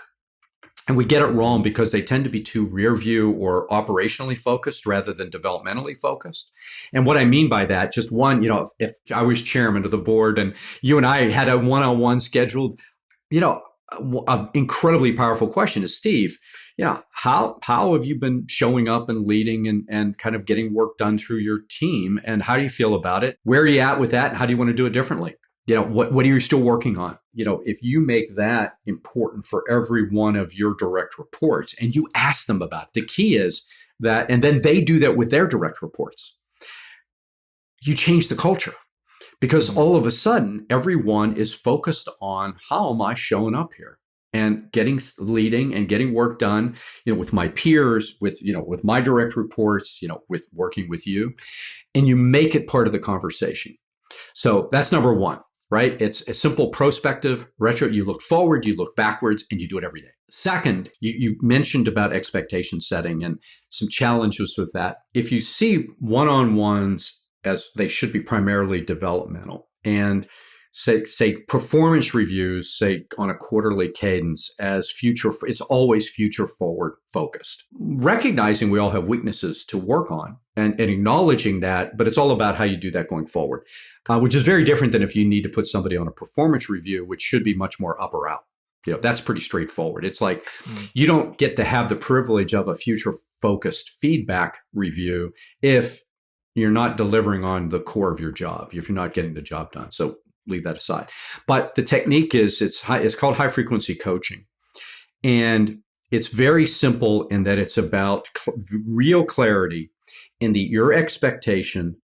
S1: And we get it wrong because they tend to be too rear view or operationally focused rather than developmentally focused. And what I mean by that, just one, if I was chairman of the board and you and I had a one-on-one scheduled, an incredibly powerful question is, Steve, how have you been showing up and leading and kind of getting work done through your team? And how do you feel about it? Where are you at with that? And how do you want to do it differently? What are you still working on? If you make that important for every one of your direct reports and you ask them about it, the key is that, and then they do that with their direct reports, you change the culture, because all of a sudden, everyone is focused on how am I showing up here and leading and getting work done, with my peers, with my direct reports, with working with you, and you make it part of the conversation. So that's number one. Right? It's a simple prospective retro. You look forward, you look backwards, and you do it every day. Second, you mentioned about expectation setting and some challenges with that. If you see one-on-ones as they should be primarily developmental, and say performance reviews, say on a quarterly cadence as it's always future forward focused. Recognizing we all have weaknesses to work on and acknowledging that, but it's all about how you do that going forward, which is very different than if you need to put somebody on a performance review, which should be much more up or out. That's pretty straightforward. It's like you don't get to have the privilege of a future focused feedback review if you're not delivering on the core of your job, if you're not getting the job done. So leave that aside. But the technique is it's called high frequency coaching. And it's very simple in that it's about real clarity in your expectation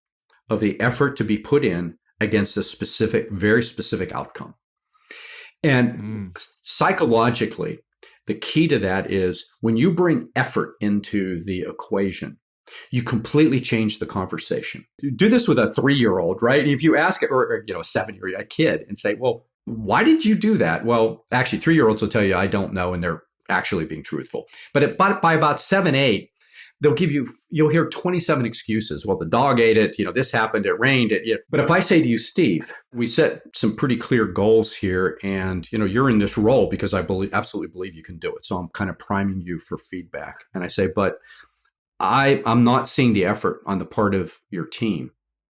S1: of the effort to be put in against a very specific outcome. And psychologically, the key to that is when you bring effort into the equation, you completely change the conversation. You do this with a 3-year-old, right? If you ask, or a 7-year-old, a kid, and say, well, why did you do that? Well, actually, 3-year-olds will tell you, I don't know, and they're actually being truthful. But by about 7, 8, you'll hear 27 excuses. Well, the dog ate it, this happened, it rained. But if I say to you, Steve, we set some pretty clear goals here, and you're in this role because I absolutely believe you can do it. So I'm kind of priming you for feedback. And I say, but I'm not seeing the effort on the part of your team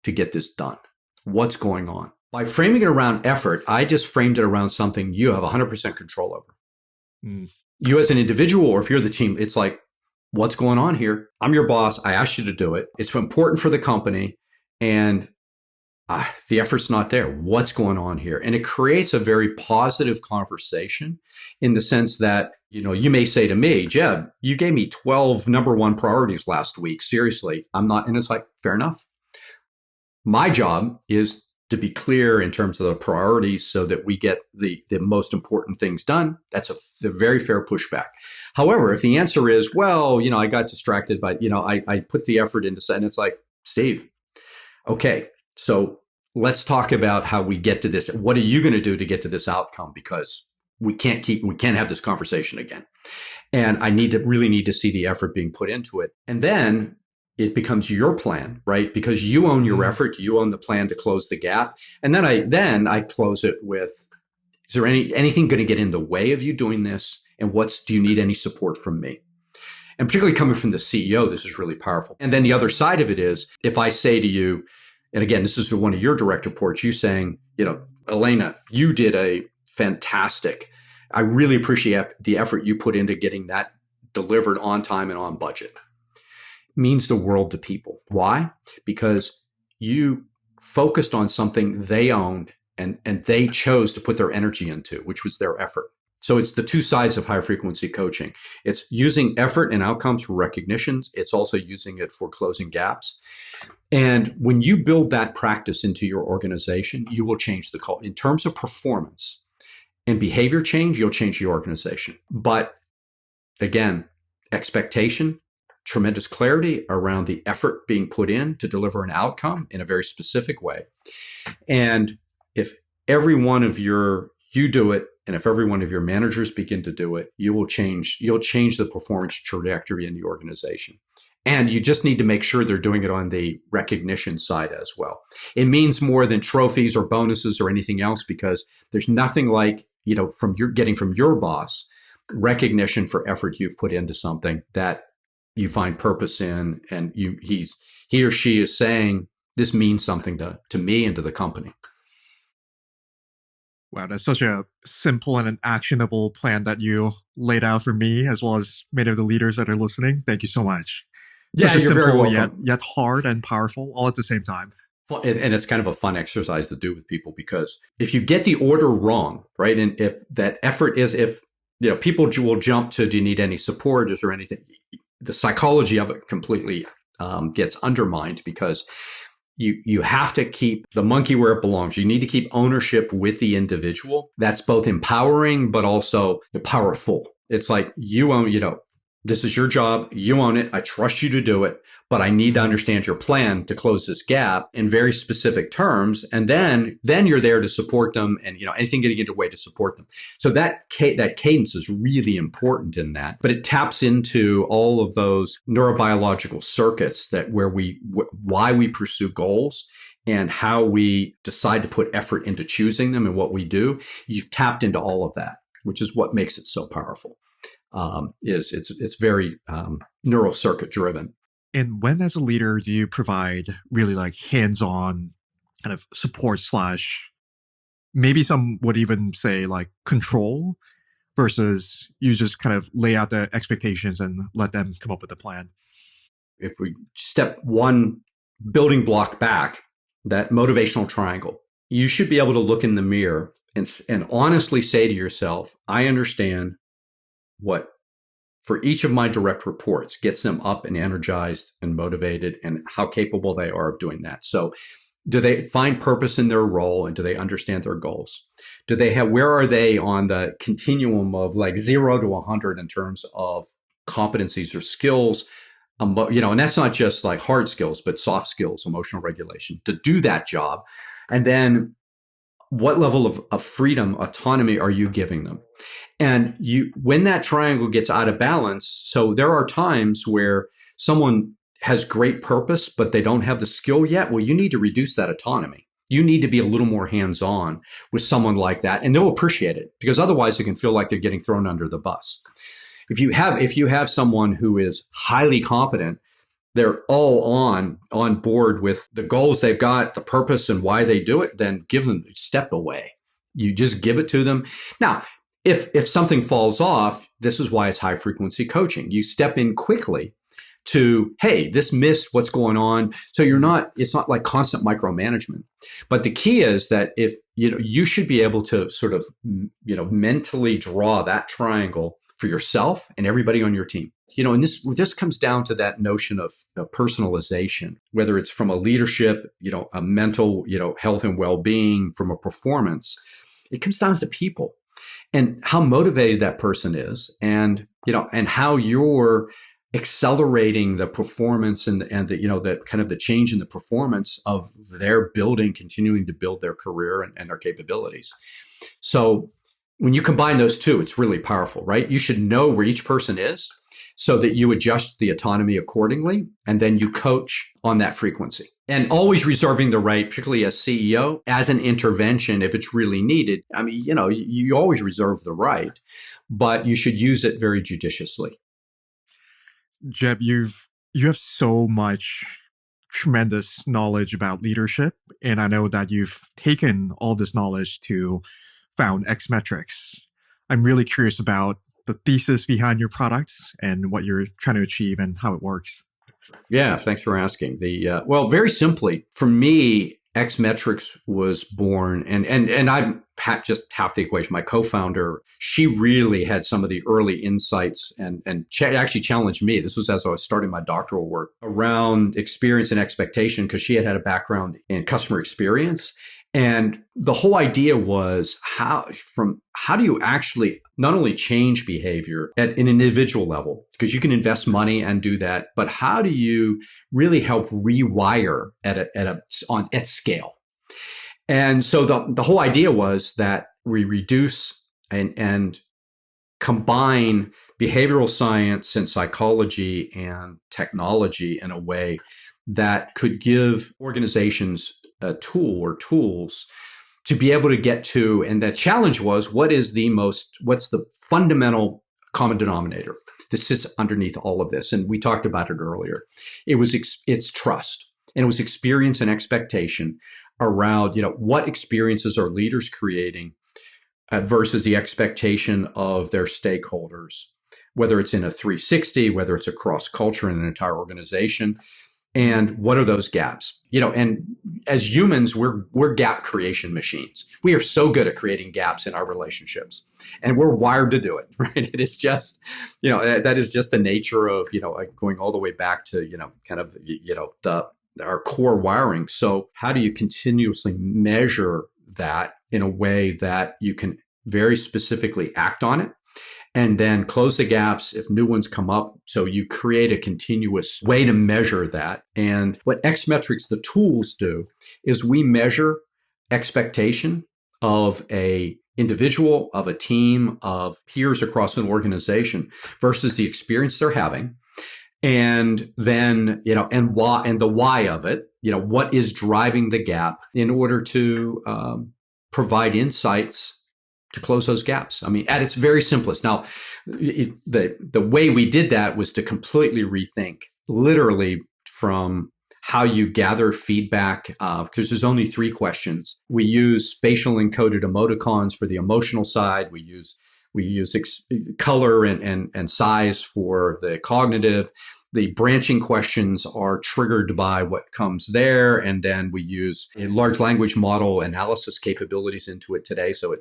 S1: to get this done. What's going on? By framing it around effort, I just framed it around something you have 100% control over. You as an individual, or if you're the team, it's like, what's going on here? I'm your boss. I asked you to do it. It's important for the company. And the effort's not there. What's going on here? And it creates a very positive conversation in the sense that, you may say to me, Jeb, you gave me 12 number one priorities last week. Seriously, I'm not. And it's like, fair enough. My job is to be clear in terms of the priorities so that we get the most important things done. That's a very fair pushback. However, if the answer is, well, I got distracted by, I put the effort into, and it's like, Steve, okay, so let's talk about how we get to this. What are you going to do to get to this outcome? Because we can't have this conversation again. And I really need to see the effort being put into it. And then it becomes your plan, right? Because you own your effort, you own the plan to close the gap. And then I close it with, is there anything going to get in the way of you doing this? And do you need any support from me? And particularly coming from the CEO, this is really powerful. And then the other side of it is, if I say to you, and again, this is one of your direct reports, you saying, Elena, you did a fantastic, I really appreciate the effort you put into getting that delivered on time and on budget. Means the world to people. Why? Because you focused on something they owned and they chose to put their energy into, which was their effort. So it's the two sides of high frequency coaching. It's using effort and outcomes for recognitions. It's also using it for closing gaps. And when you build that practice into your organization, you will change the culture. In terms of performance and behavior change, you'll change your organization. But again, expectation, tremendous clarity around the effort being put in to deliver an outcome in a very specific way. And if every one of you do it, and if every one of your managers begin to do it, you'll change the performance trajectory in the organization. And you just need to make sure they're doing it on the recognition side as well. It means more than trophies or bonuses or anything else, because there's nothing like, from your boss, recognition for effort you've put into something that you find purpose in, and he or she is saying, this means something to me and to the company.
S2: Wow, that's such a simple and an actionable plan that you laid out for me, as well as many of the leaders that are listening. Thank you so much. Such a
S1: you're very
S2: simple
S1: welcome.
S2: yet hard and powerful, all at the same time.
S1: And it's kind of a fun exercise to do with people, because if you get the order wrong, right, and if that effort is, people will jump to, do you need any support? Is there anything? The psychology of it completely gets undermined, because you have to keep the monkey where it belongs. You need to keep ownership with the individual. That's both empowering, but also powerful. It's like, you own, this is your job. You own it. I trust you to do it, but I need to understand your plan to close this gap in very specific terms. And then you're there to support them, and anything getting into the way to support them. So that cadence is really important in that, but it taps into all of those neurobiological circuits why we pursue goals and how we decide to put effort into choosing them and what we do. You've tapped into all of that, which is what makes it so powerful. It's very neural circuit driven.
S2: And when, as a leader, do you provide really like hands-on kind of support / maybe some would even say like control, versus you just kind of lay out the expectations and let them come up with a plan?
S1: If we step one building block back, that motivational triangle, you should be able to look in the mirror and honestly say to yourself, I understand what, for each of my direct reports, gets them up and energized and motivated, and how capable they are of doing that. So do they find purpose in their role, and do they understand their goals? Where are they on the continuum of like 0 to 100 in terms of competencies or skills? And that's not just like hard skills, but soft skills, emotional regulation, to do that job. And then what level of freedom, autonomy are you giving them? And when that triangle gets out of balance, so there are times where someone has great purpose, but they don't have the skill yet. Well, you need to reduce that autonomy. You need to be a little more hands-on with someone like that, and they'll appreciate it, because otherwise it can feel like they're getting thrown under the bus. If you have someone who is highly competent, they're all on board with the goals they've got, the purpose, and why they do it, then step away. You just give it to them. Now, if something falls off, this is why it's high frequency coaching. You step in quickly to, hey, this missed, what's going on. So it's not like constant micromanagement. But the key is that if, you should be able to sort of, mentally draw that triangle for yourself and everybody on your team. And this comes down to that notion of personalization, whether it's from a leadership, a mental, health and well-being, from a performance. It comes down to people and how motivated that person is, and how you're accelerating the performance and the kind of the change in the performance of their continuing to build their career and their capabilities. So when you combine those two, it's really powerful, right? You should know where each person is so that you adjust the autonomy accordingly, and then you coach on that frequency. And always reserving the right, particularly as CEO, as an intervention if it's really needed. I mean, you always reserve the right, but you should use it very judiciously.
S2: Jeb, you have so much tremendous knowledge about leadership, and I know that you've taken all this knowledge to found Xmetryx. I'm really curious about the thesis behind your products and what you're trying to achieve and how it works.
S1: Yeah, thanks for asking. Well, very simply, for me, Xmetryx was born, and I'm just half the equation. My co-founder, she really had some of the early insights and actually challenged me. This was as I was starting my doctoral work around experience and expectation, because she had a background in customer experience. And the whole idea was how do you actually not only change behavior at an individual level, because you can invest money and do that, but how do you really help rewire at scale? And so the whole idea was that we reduce and combine behavioral science and psychology and technology in a way that could give organizations a tool or tools to be able to get to. And the challenge was, what's the fundamental common denominator that sits underneath all of this? And we talked about it earlier. It's trust, and it was experience and expectation around, what experiences are leaders creating versus the expectation of their stakeholders, whether it's in a 360, whether it's across culture in an entire organization. And what are those gaps? And as humans, we're gap creation machines. We are so good at creating gaps in our relationships, and we're wired to do it, right? It is just, that is just the nature of, going all the way back to, kind of, our core wiring. So how do you continuously measure that in a way that you can very specifically act on it, and then close the gaps if new ones come up? So you create a continuous way to measure that. And what Xmetryx, the tools, do is we measure expectation of a individual, of a team, of peers across an organization versus the experience they're having. And then, and the why of it, what is driving the gap in order to provide insights to close those gaps. I mean, at its very simplest. Now, the way we did that was to completely rethink, literally, from how you gather feedback, because there's only 3 questions. We use facial encoded emoticons for the emotional side. We use color and size for the cognitive. The branching questions are triggered by what comes there. And then we use a large language model analysis capabilities into it today. So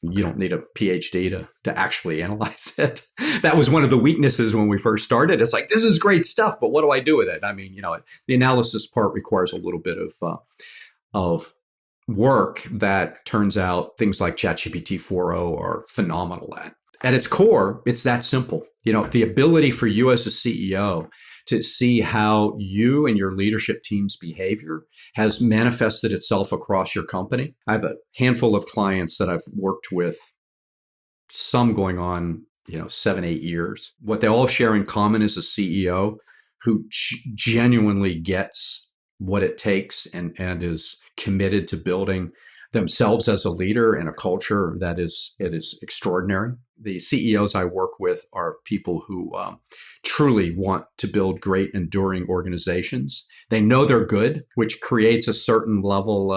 S1: you don't need a PhD to actually analyze it. That was one of the weaknesses when we first started. It's like, this is great stuff, but what do I do with it? I mean, the analysis part requires a little bit of work that turns out things like ChatGPT 4.0 are phenomenal at. At its core, it's that simple. The ability for you as a CEO to see how you and your leadership team's behavior has manifested itself across your company. I have a handful of clients that I've worked with, some going on, 7, 8 years. What they all share in common is a CEO who genuinely gets what it takes and is committed to building themselves as a leader in a culture that is extraordinary. The CEOs I work with are people who truly want to build great, enduring organizations. They know they're good, which creates a certain level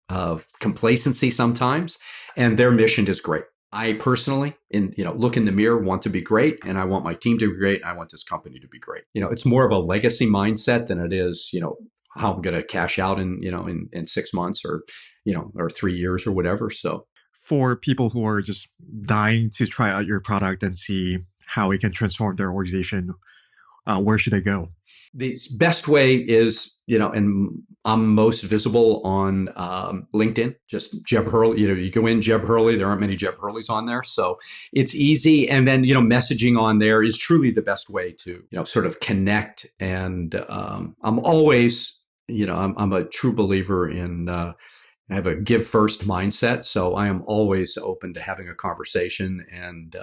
S1: of complacency sometimes, and their mission is great. I personally, look in the mirror, want to be great, and I want my team to be great. I want this company to be great. It's more of a legacy mindset than it is, how I'm going to cash out in 6 months or 3 years or whatever. So
S2: For people who are just dying to try out your product and see how it can transform their organization, where should they go?
S1: the best way is, and I'm most visible on LinkedIn, just Jeb Hurley. You go in Jeb Hurley, there aren't many Jeb Hurleys on there. So it's easy. And then, messaging on there is truly the best way to, sort of connect. And I'm always, I'm a true believer in, I have a give first mindset. So I am always open to having a conversation. And,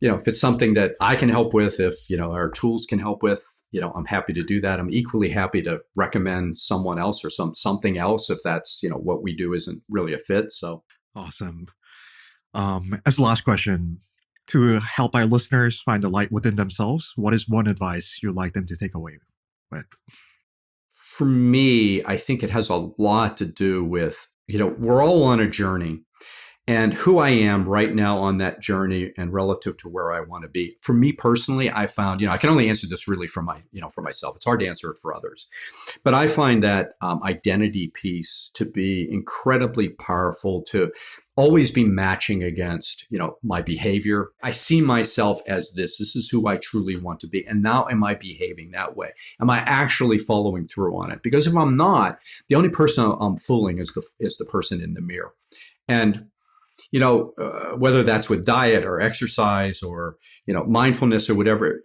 S1: if it's something that I can help with, if, our tools can help with, I'm happy to do that. I'm equally happy to recommend someone else or something else if that's, what we do isn't really a fit. So
S2: Awesome. As the last question, to help our listeners find the light within themselves, what is one advice you'd like them to take away with?
S1: for me, I think it has a lot to do with, we're all on a journey. And who I am right now on that journey and relative to where I want to be. For me personally, I found, I can only answer this really for myself. It's hard to answer it for others. But I find that identity piece to be incredibly powerful, to always be matching against, my behavior. I see myself as this. This is who I truly want to be. And now am I behaving that way? Am I actually following through on it? Because if I'm not, the only person I'm fooling is the person in the mirror. And whether that's with diet or exercise or, mindfulness or whatever,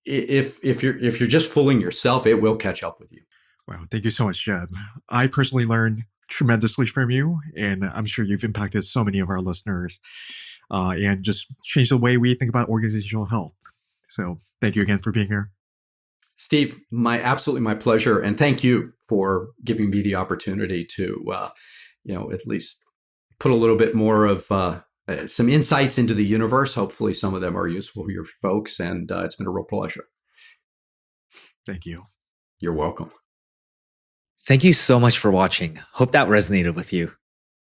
S1: if you're just fooling yourself, it will catch up with you.
S2: Wow. Thank you so much, Jeb. I personally learned tremendously from you, and I'm sure you've impacted so many of our listeners and just changed the way we think about organizational health. So thank you again for being here.
S1: Steve, absolutely my pleasure. And thank you for giving me the opportunity to, at least put a little bit more of some insights into the universe. Hopefully some of them are useful for your folks. And it's been a real pleasure.
S2: Thank you.
S1: You're welcome.
S3: Thank you so much for watching. Hope that resonated with you.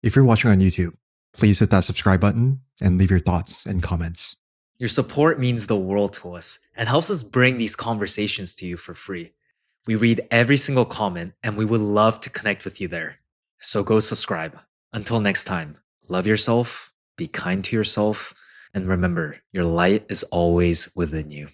S2: If you're watching on YouTube, please hit that subscribe button and leave your thoughts and comments.
S3: Your support means the world to us and helps us bring these conversations to you for free. We read every single comment and we would love to connect with you there. So go subscribe. Until next time, love yourself, be kind to yourself, and remember, your light is always within you.